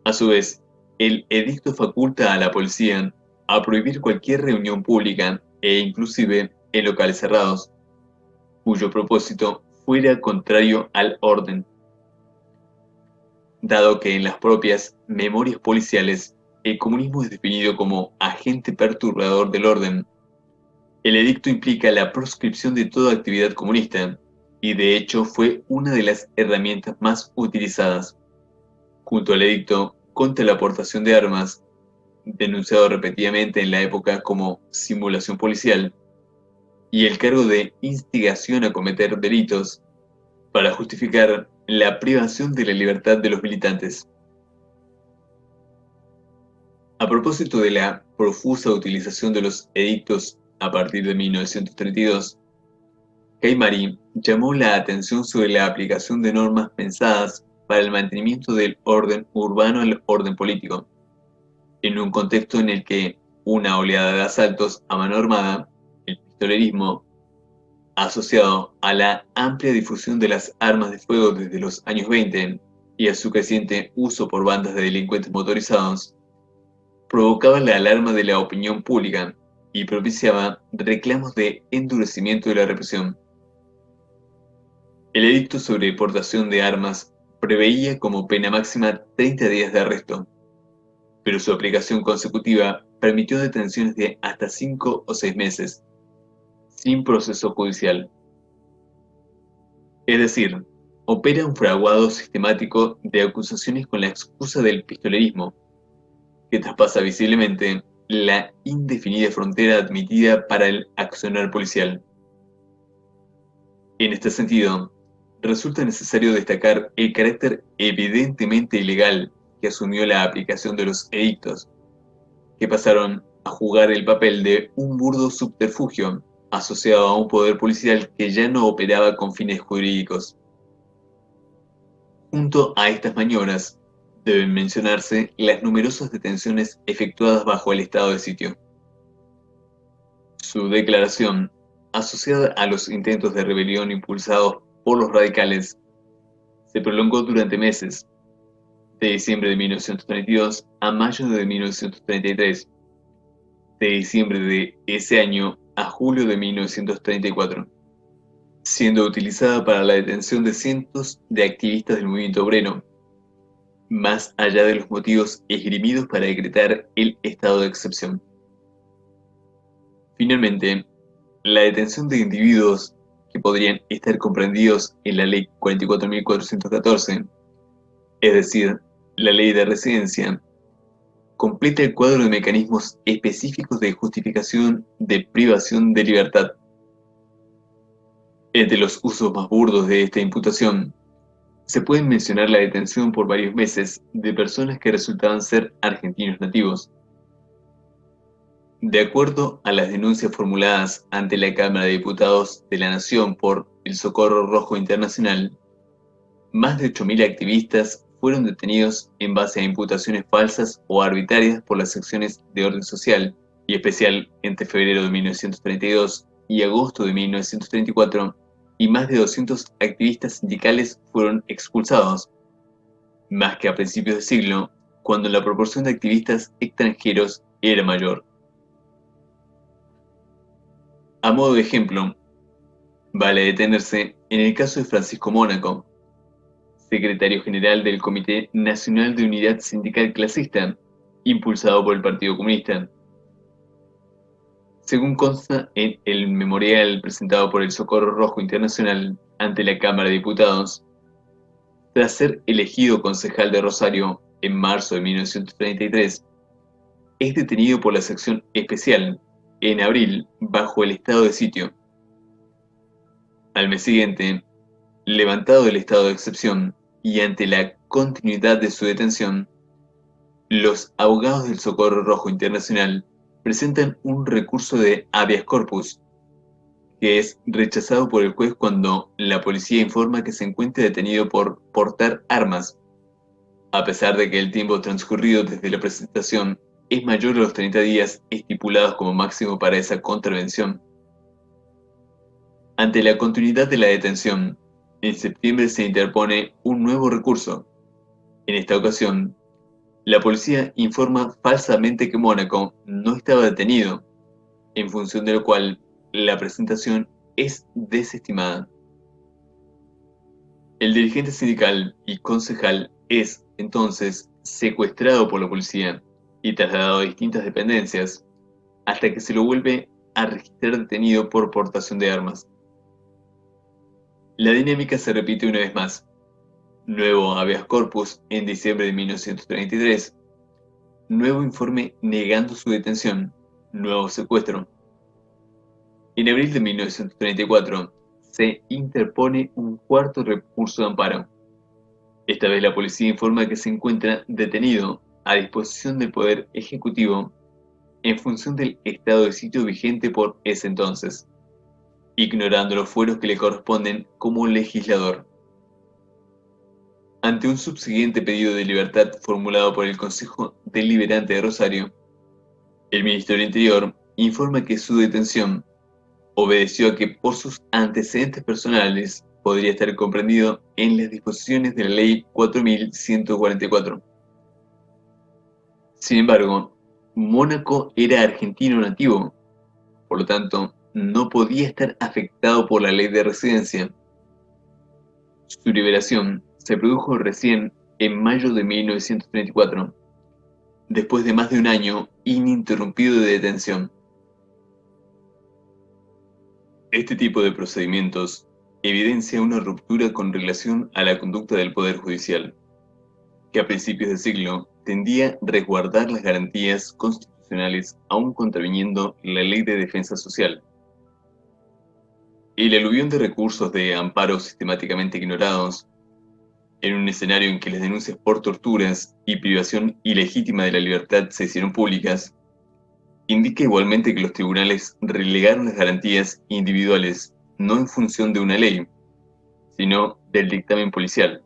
A su vez, el edicto faculta a la policía a prohibir cualquier reunión pública e inclusive en locales cerrados, cuyo propósito fuera contrario al orden, dado que en las propias memorias policiales el comunismo es definido como agente perturbador del orden. El edicto implica la proscripción de toda actividad comunista y de hecho fue una de las herramientas más utilizadas, junto al edicto contra la aportación de armas, denunciado repetidamente en la época como simulación policial, y el cargo de instigación a cometer delitos para justificar la privación de la libertad de los militantes. A propósito de la profusa utilización de los edictos a partir de 1932, Caimari llamó la atención sobre la aplicación de normas pensadas para el mantenimiento del orden urbano al orden político, en un contexto en el que una oleada de asaltos a mano armada, el pistolerismo, asociado a la amplia difusión de las armas de fuego desde los años 20 y a su creciente uso por bandas de delincuentes motorizados, provocaba la alarma de la opinión pública y propiciaba reclamos de endurecimiento de la represión. El edicto sobre portación de armas preveía como pena máxima 30 días de arresto, pero su aplicación consecutiva permitió detenciones de hasta 5 o 6 meses, sin proceso judicial. Es decir, opera un fraguado sistemático de acusaciones con la excusa del pistolerismo, que traspasa visiblemente la indefinida frontera admitida para el accionar policial. En este sentido, resulta necesario destacar el carácter evidentemente ilegal que asumió la aplicación de los edictos, que pasaron a jugar el papel de un burdo subterfugio asociado a un poder policial que ya no operaba con fines jurídicos. Junto a estas maniobras, deben mencionarse las numerosas detenciones efectuadas bajo el estado de sitio. Su declaración, asociada a los intentos de rebelión impulsados por los radicales, se prolongó durante meses, de diciembre de 1932 a mayo de 1933, de diciembre de ese año a julio de 1934, siendo utilizada para la detención de cientos de activistas del movimiento obrero, más allá de los motivos esgrimidos para decretar el estado de excepción. Finalmente, la detención de individuos que podrían estar comprendidos en la Ley 44.414, es decir, la Ley de Residencia, completa el cuadro de mecanismos específicos de justificación de privación de libertad. Entre los usos más burdos de esta imputación, se puede mencionar la detención por varios meses de personas que resultaban ser argentinos nativos. De acuerdo a las denuncias formuladas ante la Cámara de Diputados de la Nación por el Socorro Rojo Internacional, más de 8.000 activistas fueron detenidos en base a imputaciones falsas o arbitrarias por las secciones de orden social y especial entre febrero de 1932 y agosto de 1934, y más de 200 activistas sindicales fueron expulsados, más que a principios de siglo, cuando la proporción de activistas extranjeros era mayor. A modo de ejemplo, vale detenerse en el caso de Francisco Mónaco, secretario general del Comité Nacional de Unidad Sindical Clasista, impulsado por el Partido Comunista. Según consta en el memorial presentado por el Socorro Rojo Internacional ante la Cámara de Diputados, tras ser elegido concejal de Rosario en marzo de 1933, es detenido por la sección especial en abril bajo el estado de sitio. Al mes siguiente, levantado el estado de excepción y ante la continuidad de su detención, los abogados del Socorro Rojo Internacional presentan un recurso de habeas corpus, que es rechazado por el juez cuando la policía informa que se encuentra detenido por portar armas, a pesar de que el tiempo transcurrido desde la presentación es mayor a los 30 días estipulados como máximo para esa contravención. Ante la continuidad de la detención, en septiembre se interpone un nuevo recurso. En esta ocasión, la policía informa falsamente que Mónaco no estaba detenido, en función de lo cual la presentación es desestimada. El dirigente sindical y concejal es, entonces, secuestrado por la policía y trasladado a distintas dependencias, hasta que se lo vuelve a registrar detenido por portación de armas. La dinámica se repite una vez más. Nuevo habeas corpus en diciembre de 1933, nuevo informe negando su detención, nuevo secuestro. En abril de 1934 se interpone un cuarto recurso de amparo. Esta vez la policía informa que se encuentra detenido a disposición del Poder Ejecutivo en función del estado de sitio vigente por ese entonces, ignorando los fueros que le corresponden como legislador. Ante un subsiguiente pedido de libertad formulado por el Consejo Deliberante de Rosario, el Ministerio del Interior informa que su detención obedeció a que por sus antecedentes personales podría estar comprendido en las disposiciones de la Ley 4.144. Sin embargo, Mónaco era argentino nativo, por lo tanto, no podía estar afectado por la ley de residencia. Su liberación se produjo recién en mayo de 1934, después de más de un año ininterrumpido de detención. Este tipo de procedimientos evidencia una ruptura con relación a la conducta del Poder Judicial, que a principios de siglo tendía a resguardar las garantías constitucionales aún contraviniendo la Ley de Defensa Social. El aluvión de recursos de amparo sistemáticamente ignorados, en un escenario en que las denuncias por torturas y privación ilegítima de la libertad se hicieron públicas, indica igualmente que los tribunales relegaron las garantías individuales no en función de una ley, sino del dictamen policial.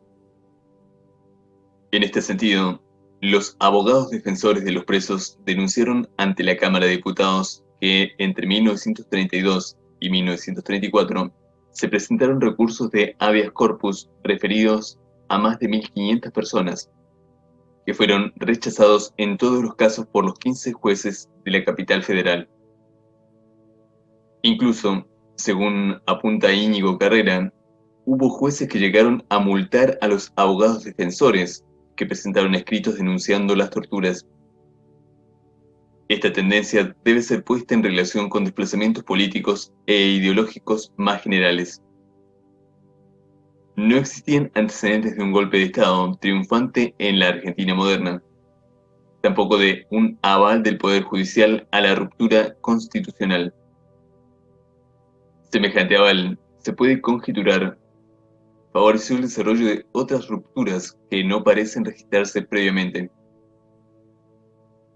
En este sentido, los abogados defensores de los presos denunciaron ante la Cámara de Diputados que entre 1932 y 1934 se presentaron recursos de habeas corpus referidos a más de 1.500 personas, que fueron rechazados en todos los casos por los 15 jueces de la capital federal. Incluso, según apunta Íñigo Carrera, hubo jueces que llegaron a multar a los abogados defensores que presentaron escritos denunciando las torturas. Esta tendencia debe ser puesta en relación con desplazamientos políticos e ideológicos más generales. No existían antecedentes de un golpe de Estado triunfante en la Argentina moderna, tampoco de un aval del Poder Judicial a la ruptura constitucional. Semejante aval, se puede conjeturar, favoreció el desarrollo de otras rupturas que no parecen registrarse previamente.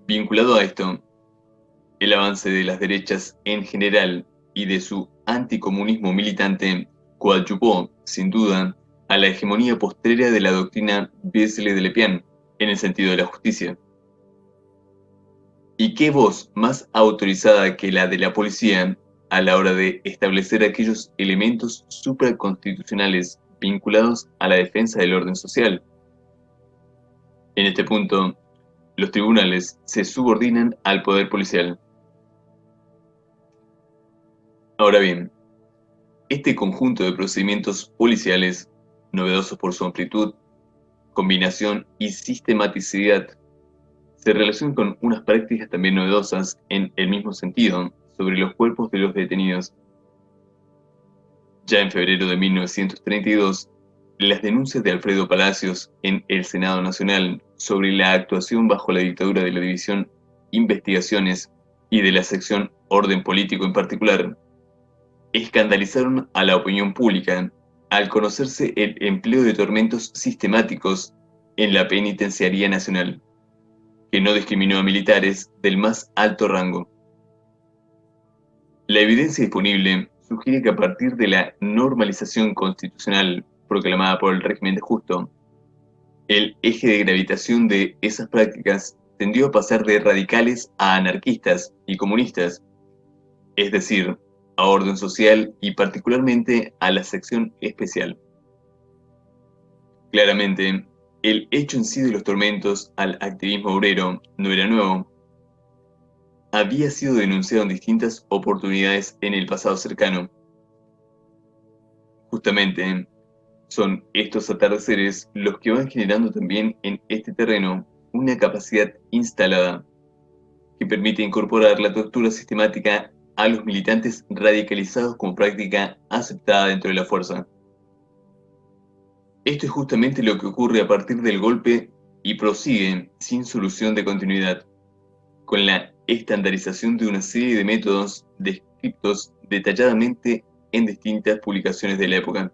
Vinculado a esto, el avance de las derechas en general y de su anticomunismo militante coadyuvó, sin duda, a la hegemonía postrera de la doctrina Beazley de Lepian en el sentido de la justicia. ¿Y qué voz más autorizada que la de la policía a la hora de establecer aquellos elementos supraconstitucionales vinculados a la defensa del orden social? En este punto, los tribunales se subordinan al poder policial. Ahora bien, este conjunto de procedimientos policiales, novedosos por su amplitud, combinación y sistematicidad, se relacionan con unas prácticas también novedosas en el mismo sentido sobre los cuerpos de los detenidos. Ya en febrero de 1932, las denuncias de Alfredo Palacios en el Senado Nacional sobre la actuación bajo la dictadura de la División Investigaciones y de la sección Orden Político en particular, escandalizaron a la opinión pública al conocerse el empleo de tormentos sistemáticos en la Penitenciaría Nacional, que no discriminó a militares del más alto rango. La evidencia disponible sugiere que a partir de la normalización constitucional proclamada por el régimen de Justo, el eje de gravitación de esas prácticas tendió a pasar de radicales a anarquistas y comunistas, es decir, a orden social y particularmente a la sección especial. Claramente, el hecho en sí de los tormentos al activismo obrero no era nuevo. Había sido denunciado en distintas oportunidades en el pasado cercano. Justamente, son estos atardeceres los que van generando también en este terreno una capacidad instalada que permite incorporar la tortura sistemática a los militantes radicalizados como práctica aceptada dentro de la fuerza. Esto es justamente lo que ocurre a partir del golpe y prosigue sin solución de continuidad, con la estandarización de una serie de métodos descritos detalladamente en distintas publicaciones de la época.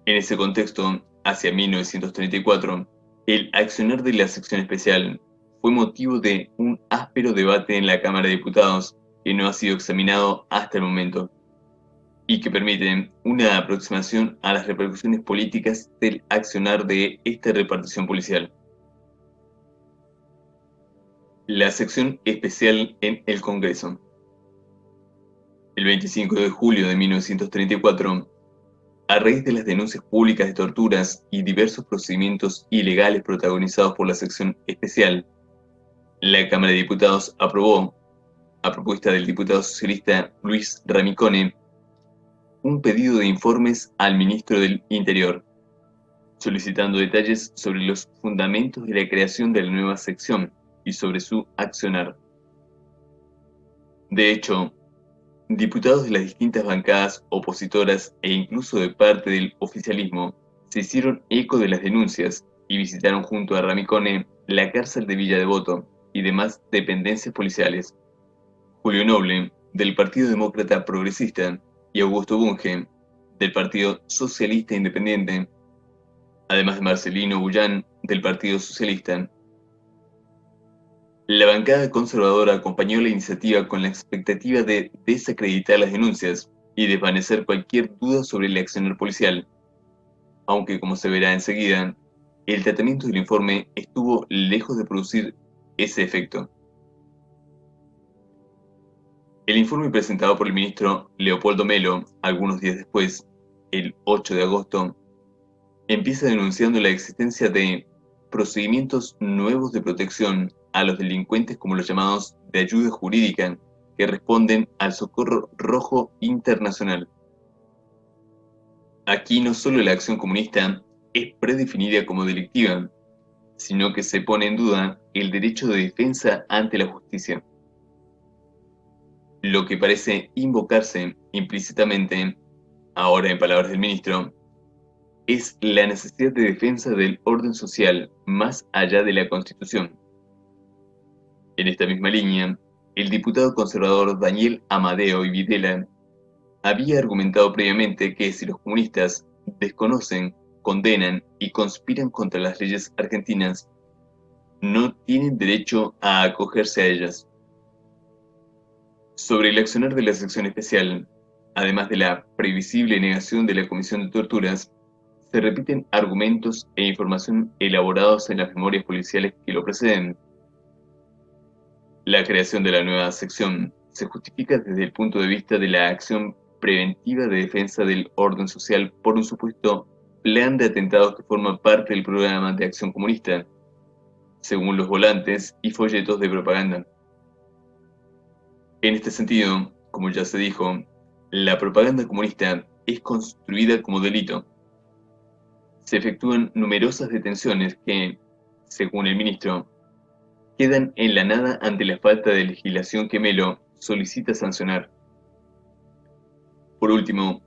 En ese contexto, hacia 1934, el accionar de la sección especial fue motivo de un áspero debate en la Cámara de Diputados que no ha sido examinado hasta el momento, y que permite una aproximación a las repercusiones políticas del accionar de esta repartición policial. La sección especial en el Congreso. El 25 de julio de 1934, a raíz de las denuncias públicas de torturas y diversos procedimientos ilegales protagonizados por la sección especial, la Cámara de Diputados aprobó, a propuesta del diputado socialista Luis Ramicone, un pedido de informes al ministro del Interior, solicitando detalles sobre los fundamentos de la creación de la nueva sección y sobre su accionar. De hecho, diputados de las distintas bancadas opositoras e incluso de parte del oficialismo se hicieron eco de las denuncias y visitaron junto a Ramicone la cárcel de Villa Devoto y demás dependencias policiales. Julio Noble, del Partido Demócrata Progresista, y Augusto Bunge, del Partido Socialista Independiente, además de Marcelino Bullán, del Partido Socialista. La bancada conservadora acompañó la iniciativa con la expectativa de desacreditar las denuncias y desvanecer cualquier duda sobre el accionar policial, aunque, como se verá enseguida, el tratamiento del informe estuvo lejos de producir ese efecto. El informe presentado por el ministro Leopoldo Melo, algunos días después, el 8 de agosto, empieza denunciando la existencia de procedimientos nuevos de protección a los delincuentes como los llamados de ayuda jurídica, que responden al Socorro Rojo Internacional. Aquí no solo la acción comunista es predefinida como delictiva, sino que se pone en duda el derecho de defensa ante la justicia. Lo que parece invocarse implícitamente, ahora en palabras del ministro, es la necesidad de defensa del orden social más allá de la Constitución. En esta misma línea, el diputado conservador Daniel Amadeo y Videla había argumentado previamente que si los comunistas desconocen, condenan y conspiran contra las leyes argentinas, no tienen derecho a acogerse a ellas. Sobre el accionar de la sección especial, además de la previsible negación de la Comisión de Torturas, se repiten argumentos e información elaborados en las memorias policiales que lo preceden. La creación de la nueva sección se justifica desde el punto de vista de la acción preventiva de defensa del orden social por un supuesto plan de atentados que forma parte del programa de acción comunista, según los volantes y folletos de propaganda. En este sentido, como ya se dijo, la propaganda comunista es construida como delito. Se efectúan numerosas detenciones que, según el ministro, quedan en la nada ante la falta de legislación que Melo solicita sancionar. Por último,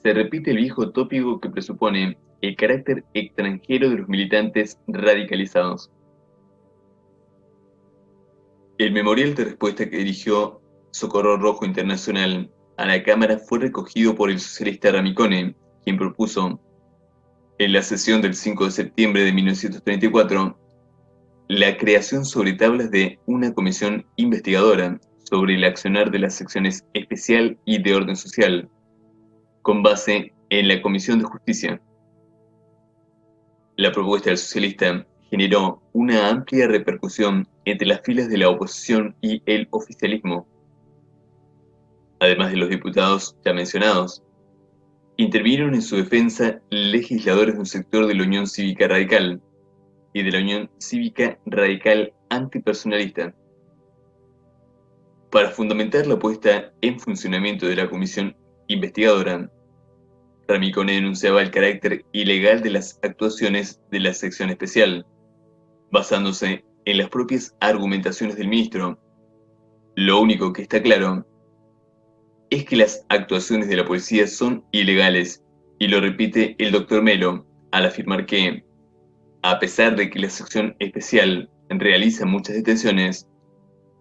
se repite el viejo tópico que presupone el carácter extranjero de los militantes radicalizados. El memorial de respuesta que dirigió Socorro Rojo Internacional a la Cámara fue recogido por el socialista Ramicone, quien propuso, en la sesión del 5 de septiembre de 1934, la creación sobre tablas de una comisión investigadora sobre el accionar de las secciones especial y de orden social, con base en la Comisión de Justicia. La propuesta del socialista generó una amplia repercusión entre las filas de la oposición y el oficialismo. Además de los diputados ya mencionados, intervinieron en su defensa legisladores de un sector de la Unión Cívica Radical y de la Unión Cívica Radical Antipersonalista. Para fundamentar la puesta en funcionamiento de la comisión investigadora, Ramicone denunciaba el carácter ilegal de las actuaciones de la sección especial, basándose en las propias argumentaciones del ministro. Lo único que está claro es que las actuaciones de la policía son ilegales, y lo repite el doctor Melo al afirmar que, a pesar de que la sección especial realiza muchas detenciones,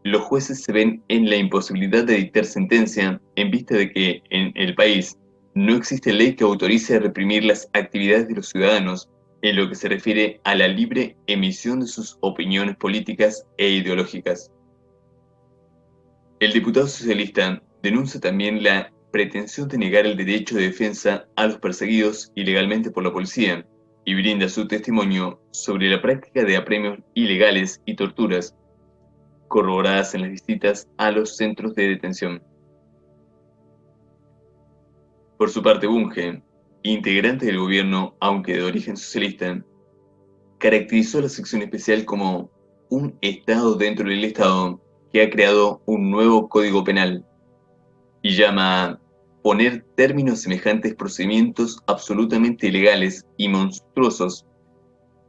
los jueces se ven en la imposibilidad de dictar sentencia en vista de que en el país no existe ley que autorice a reprimir las actividades de los ciudadanos en lo que se refiere a la libre emisión de sus opiniones políticas e ideológicas. El diputado socialista denuncia también la pretensión de negar el derecho de defensa a los perseguidos ilegalmente por la policía y brinda su testimonio sobre la práctica de apremios ilegales y torturas, corroboradas en las visitas a los centros de detención. Por su parte, Bunge, integrante del gobierno aunque de origen socialista, caracterizó a la sección especial como un Estado dentro del Estado que ha creado un nuevo Código Penal y llama a poner términos semejantes procedimientos absolutamente ilegales y monstruosos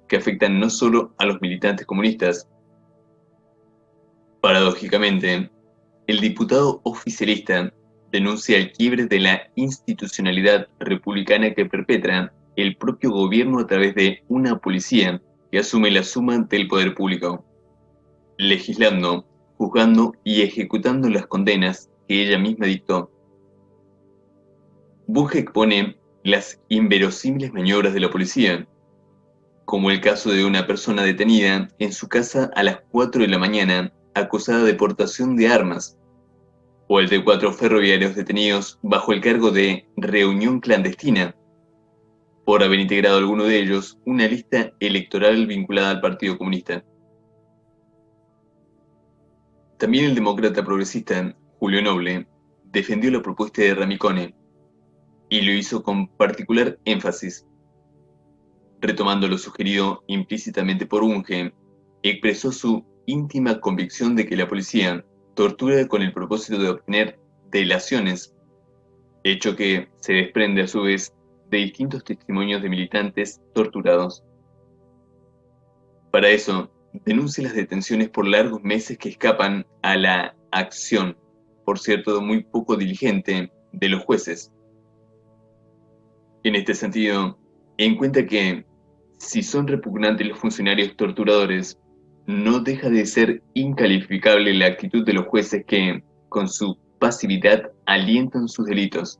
que afectan no solo a los militantes comunistas. Paradójicamente, el diputado oficialista denuncia el quiebre de la institucionalidad republicana que perpetra el propio gobierno a través de una policía que asume la suma del poder público, legislando, juzgando y ejecutando las condenas que ella misma dictó. Bunge expone las inverosímiles maniobras de la policía, como el caso de una persona detenida en su casa a las 4 de la mañana acusada de portación de armas, o el de 4 ferroviarios detenidos bajo el cargo de reunión clandestina, por haber integrado alguno de ellos una lista electoral vinculada al Partido Comunista. También el demócrata progresista Julio Noble, defendió la propuesta de Ramicone y lo hizo con particular énfasis. Retomando lo sugerido implícitamente por Unge, expresó su íntima convicción de que la policía tortura con el propósito de obtener delaciones, hecho que se desprende a su vez de distintos testimonios de militantes torturados. Para eso, denuncia las detenciones por largos meses que escapan a la acción, por cierto muy poco diligente, de los jueces. En este sentido, encuentra que, si son repugnantes los funcionarios torturadores, no deja de ser incalificable la actitud de los jueces que, con su pasividad, alientan sus delitos.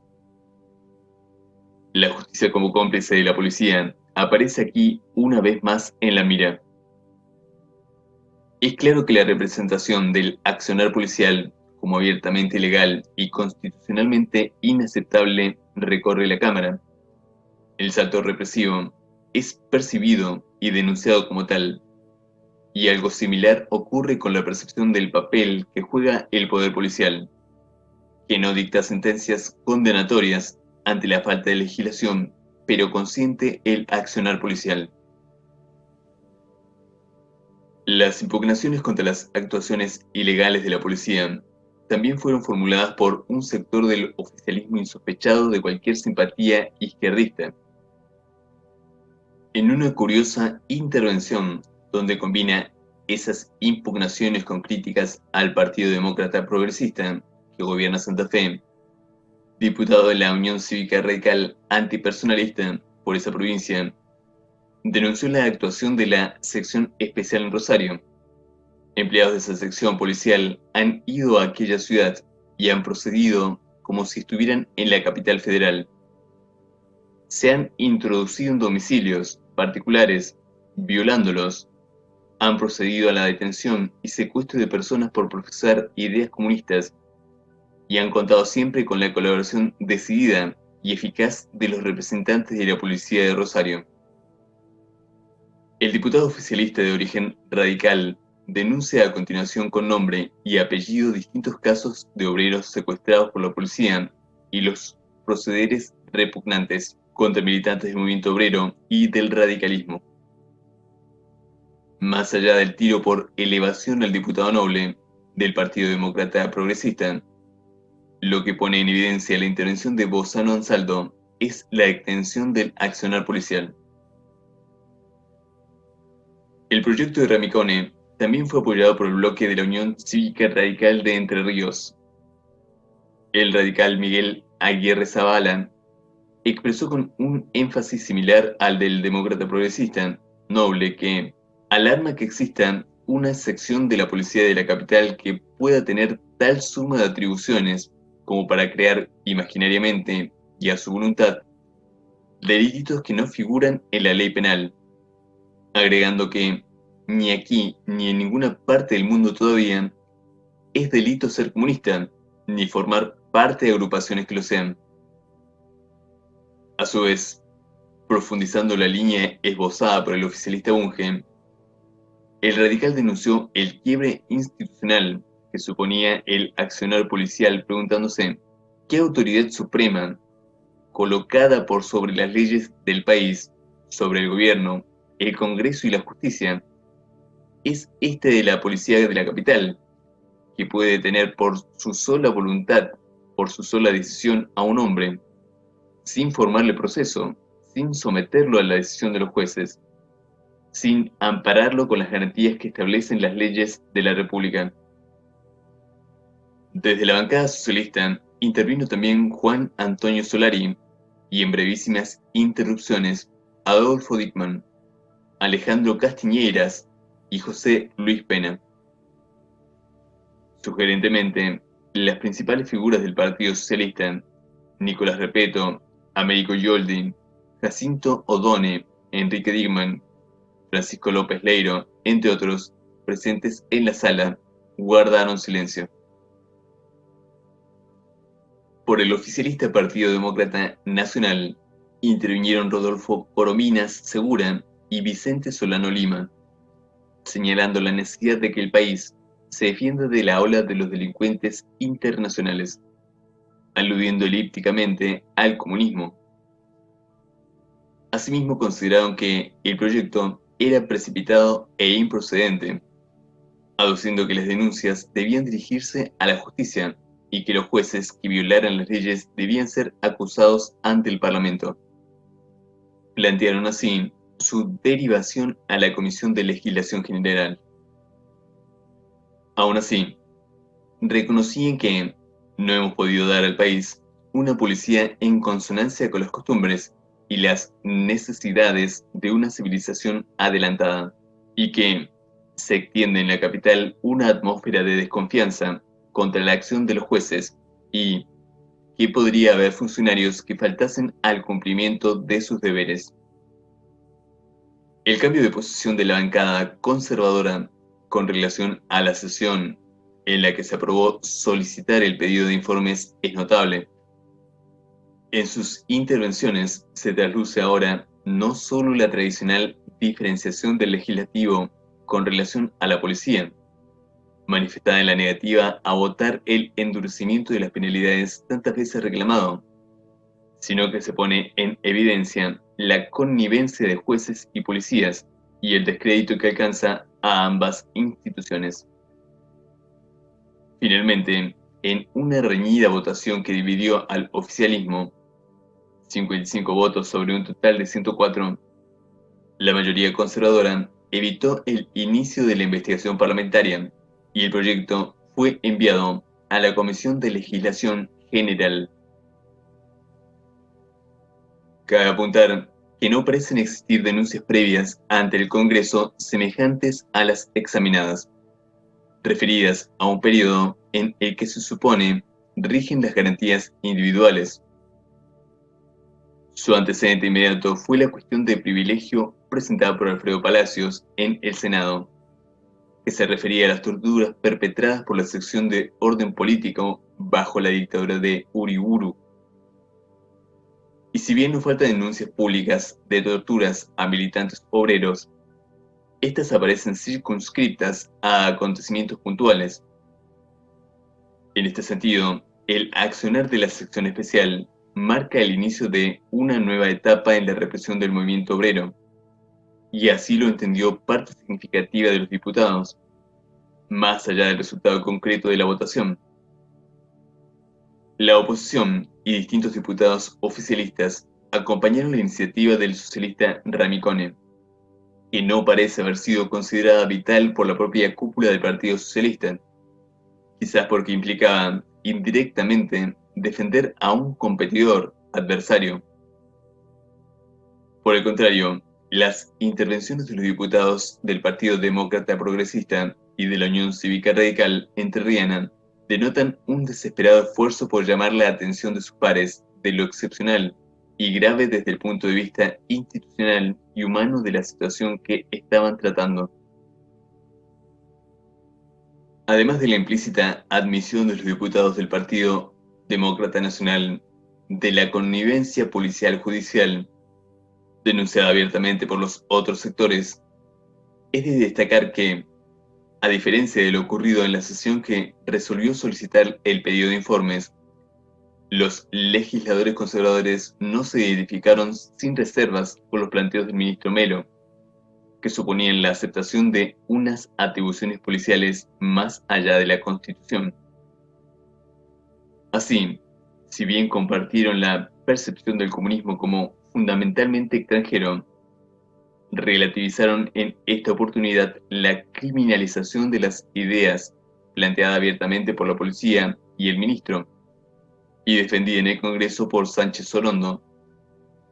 La justicia como cómplice de la policía aparece aquí una vez más en la mira. Es claro que la representación del accionar policial como abiertamente ilegal y constitucionalmente inaceptable recorre la Cámara. El salto represivo es percibido y denunciado como tal, y algo similar ocurre con la percepción del papel que juega el poder policial, que no dicta sentencias condenatorias ante la falta de legislación, pero consiente el accionar policial. Las impugnaciones contra las actuaciones ilegales de la policía también fueron formuladas por un sector del oficialismo insospechado de cualquier simpatía izquierdista, en una curiosa intervención donde combina esas impugnaciones con críticas al Partido Demócrata Progresista que gobierna Santa Fe. Diputado de la Unión Cívica Radical Antipersonalista por esa provincia, denunció la actuación de la sección especial en Rosario. Empleados de esa sección policial han ido a aquella ciudad y han procedido como si estuvieran en la capital federal. Se han introducido en domicilios particulares, violándolos, han procedido a la detención y secuestro de personas por profesar ideas comunistas y han contado siempre con la colaboración decidida y eficaz de los representantes de la policía de Rosario. El diputado oficialista de origen radical denuncia a continuación con nombre y apellido distintos casos de obreros secuestrados por la policía y los procederes repugnantes contra militantes del movimiento obrero y del radicalismo. Más allá del tiro por elevación al diputado Noble del Partido Demócrata Progresista, lo que pone en evidencia la intervención de Bozano Ansaldo es la extensión del accionar policial. El proyecto de Ramicone también fue apoyado por el bloque de la Unión Cívica Radical de Entre Ríos. El radical Miguel Aguirre Zavala expresó con un énfasis similar al del demócrata progresista Noble que alarma que exista una sección de la policía de la capital que pueda tener tal suma de atribuciones como para crear imaginariamente y a su voluntad delitos que no figuran en la ley penal, agregando que ni aquí ni en ninguna parte del mundo todavía es delito ser comunista, ni formar parte de agrupaciones que lo sean. A su vez, profundizando la línea esbozada por el oficialista Bunge, el radical denunció el quiebre institucional que suponía el accionar policial, preguntándose qué autoridad suprema, colocada por sobre las leyes del país, sobre el gobierno, el Congreso y la justicia, es este de la policía de la capital, que puede detener por su sola voluntad, por su sola decisión a un hombre, sin formarle proceso, sin someterlo a la decisión de los jueces, sin ampararlo con las garantías que establecen las leyes de la República. Desde la bancada socialista intervino también Juan Antonio Solari y en brevísimas interrupciones Adolfo Dickmann, Alejandro Castiñeiras y José Luis Pena. Sugerentemente, las principales figuras del Partido Socialista, Nicolás Repetto, Américo Yoldi, Jacinto Odone, Enrique Dickmann, Francisco López Leiro, entre otros, presentes en la sala, guardaron silencio. Por el oficialista Partido Demócrata Nacional, intervinieron Rodolfo Corominas Segura y Vicente Solano Lima, señalando la necesidad de que el país, se defiende de la ola de los delincuentes internacionales, aludiendo elípticamente al comunismo. Asimismo, consideraron que el proyecto era precipitado e improcedente, aduciendo que las denuncias debían dirigirse a la justicia y que los jueces que violaran las leyes debían ser acusados ante el Parlamento. Plantearon así su derivación a la Comisión de Legislación General. Aún así, reconocían que no hemos podido dar al país una policía en consonancia con las costumbres y las necesidades de una civilización adelantada, y que se extiende en la capital una atmósfera de desconfianza contra la acción de los jueces y que podría haber funcionarios que faltasen al cumplimiento de sus deberes. El cambio de posición de la bancada conservadora con relación a la sesión en la que se aprobó solicitar el pedido de informes es notable. En sus intervenciones se trasluce ahora no solo la tradicional diferenciación del legislativo con relación a la policía, manifestada en la negativa a votar el endurecimiento de las penalidades tantas veces reclamado, sino que se pone en evidencia la connivencia de jueces y policías y el descrédito que alcanza a ambas instituciones. Finalmente, en una reñida votación que dividió al oficialismo, 55 votos sobre un total de 104, la mayoría conservadora evitó el inicio de la investigación parlamentaria y el proyecto fue enviado a la Comisión de Legislación General. Cabe apuntar que no parecen existir denuncias previas ante el Congreso semejantes a las examinadas, referidas a un periodo en el que se supone rigen las garantías individuales. Su antecedente inmediato fue la cuestión de privilegio presentada por Alfredo Palacios en el Senado, que se refería a las torturas perpetradas por la sección de orden político bajo la dictadura de Uriburu. Y si bien no faltan denuncias públicas de torturas a militantes obreros, estas aparecen circunscritas a acontecimientos puntuales. En este sentido, el accionar de la sección especial marca el inicio de una nueva etapa en la represión del movimiento obrero, y así lo entendió parte significativa de los diputados, más allá del resultado concreto de la votación. La oposición y distintos diputados oficialistas acompañaron la iniciativa del socialista Ramicone, que no parece haber sido considerada vital por la propia cúpula del Partido Socialista, quizás porque implicaba indirectamente defender a un competidor adversario. Por el contrario, las intervenciones de los diputados del Partido Demócrata Progresista y de la Unión Cívica Radical Entrerriana denotan un desesperado esfuerzo por llamar la atención de sus pares de lo excepcional y grave desde el punto de vista institucional y humano de la situación que estaban tratando. Además de la implícita admisión de los diputados del Partido Demócrata Nacional de la connivencia policial judicial, denunciada abiertamente por los otros sectores, es de destacar que, a diferencia de lo ocurrido en la sesión que resolvió solicitar el pedido de informes, los legisladores conservadores no se identificaron sin reservas con los planteos del ministro Melo, que suponían la aceptación de unas atribuciones policiales más allá de la Constitución. Así, si bien compartieron la percepción del comunismo como fundamentalmente extranjero, relativizaron en esta oportunidad la criminalización de las ideas planteada abiertamente por la policía y el ministro, y defendida en el Congreso por Sánchez Sorondo,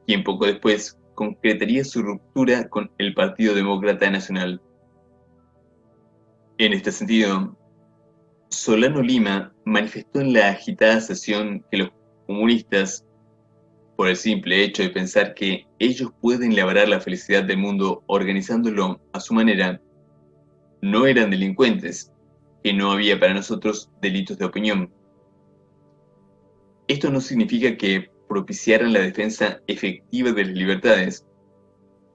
quien poco después concretaría su ruptura con el Partido Demócrata Nacional. En este sentido, Solano Lima manifestó en la agitada sesión que los comunistas, por el simple hecho de pensar que ellos pueden labrar la felicidad del mundo organizándolo a su manera, no eran delincuentes, que no había para nosotros delitos de opinión. Esto no significa que propiciaran la defensa efectiva de las libertades,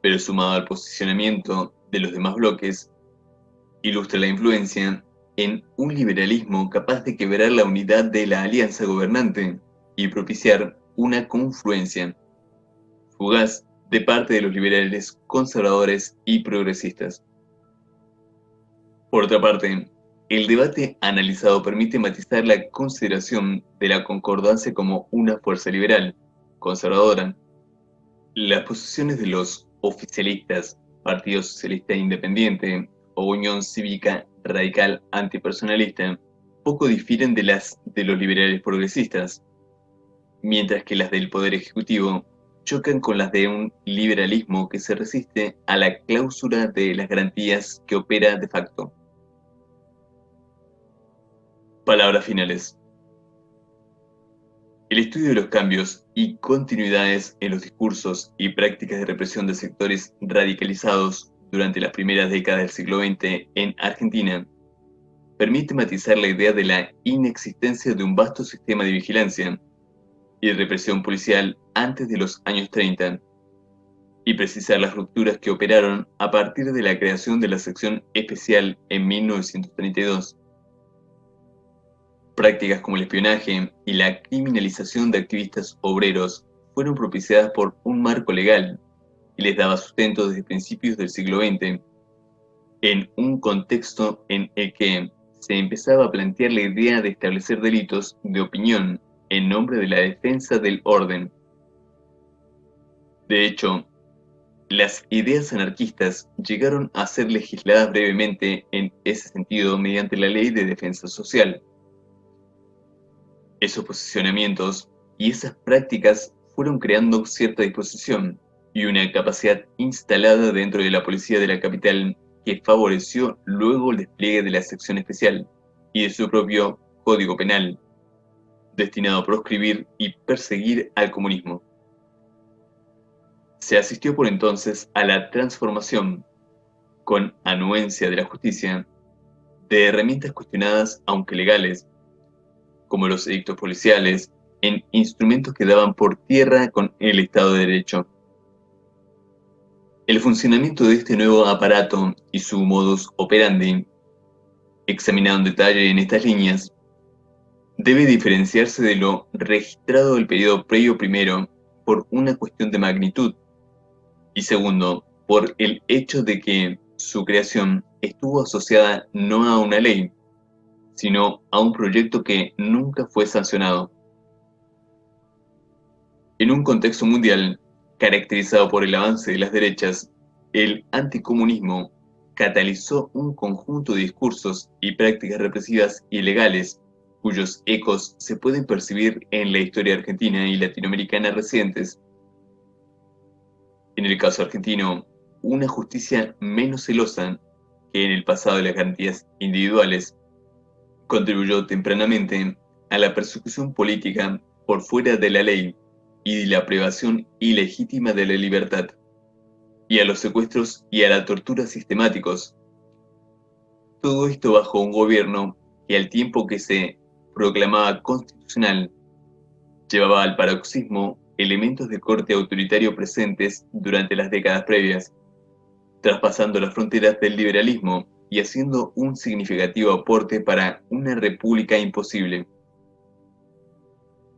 pero sumado al posicionamiento de los demás bloques, ilustra la influencia en un liberalismo capaz de quebrar la unidad de la alianza gobernante y propiciar una confluencia fugaz de parte de los liberales, conservadores y progresistas. Por otra parte, el debate analizado permite matizar la consideración de la concordancia como una fuerza liberal, conservadora. Las posiciones de los oficialistas, Partido Socialista Independiente o Unión Cívica Radical Antipersonalista, poco difieren de las de los liberales progresistas, mientras que las del Poder Ejecutivo chocan con las de un liberalismo que se resiste a la cláusula de las garantías que opera de facto. Palabras finales. El estudio de los cambios y continuidades en los discursos y prácticas de represión de sectores radicalizados durante las primeras décadas del siglo XX en Argentina permite matizar la idea de la inexistencia de un vasto sistema de vigilancia y de represión policial antes de los años 30 y precisar las rupturas que operaron a partir de la creación de la sección especial en 1932. Prácticas como el espionaje y la criminalización de activistas obreros fueron propiciadas por un marco legal y les daba sustento desde principios del siglo XX, en un contexto en el que se empezaba a plantear la idea de establecer delitos de opinión en nombre de la defensa del orden. De hecho, las ideas anarquistas llegaron a ser legisladas brevemente en ese sentido mediante la Ley de Defensa Social. Esos posicionamientos y esas prácticas fueron creando cierta disposición y una capacidad instalada dentro de la policía de la capital que favoreció luego el despliegue de la sección especial y de su propio Código Penal, destinado a proscribir y perseguir al comunismo. Se asistió por entonces a la transformación, con anuencia de la justicia, de herramientas cuestionadas aunque legales, como los edictos policiales, en instrumentos que daban por tierra con el Estado de Derecho. El funcionamiento de este nuevo aparato y su modus operandi, examinado en detalle en estas líneas, debe diferenciarse de lo registrado del periodo previo primero por una cuestión de magnitud y segundo, por el hecho de que su creación estuvo asociada no a una ley, sino a un proyecto que nunca fue sancionado. En un contexto mundial caracterizado por el avance de las derechas, el anticomunismo catalizó un conjunto de discursos y prácticas represivas y legales cuyos ecos se pueden percibir en la historia argentina y latinoamericana recientes. En el caso argentino, una justicia menos celosa que en el pasado de las garantías individuales contribuyó tempranamente a la persecución política por fuera de la ley y la privación ilegítima de la libertad, y a los secuestros y a la tortura sistemáticos. Todo esto bajo un gobierno que al tiempo que se proclamaba constitucional, llevaba al paroxismo elementos de corte autoritario presentes durante las décadas previas, traspasando las fronteras del liberalismo y haciendo un significativo aporte para una república imposible.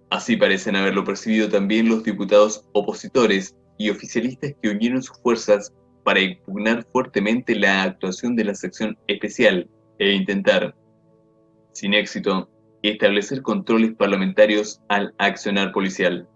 Así parecen haberlo percibido también los diputados opositores y oficialistas que unieron sus fuerzas para impugnar fuertemente la actuación de la sección especial e intentar, sin éxito, establecer controles parlamentarios al accionar policial.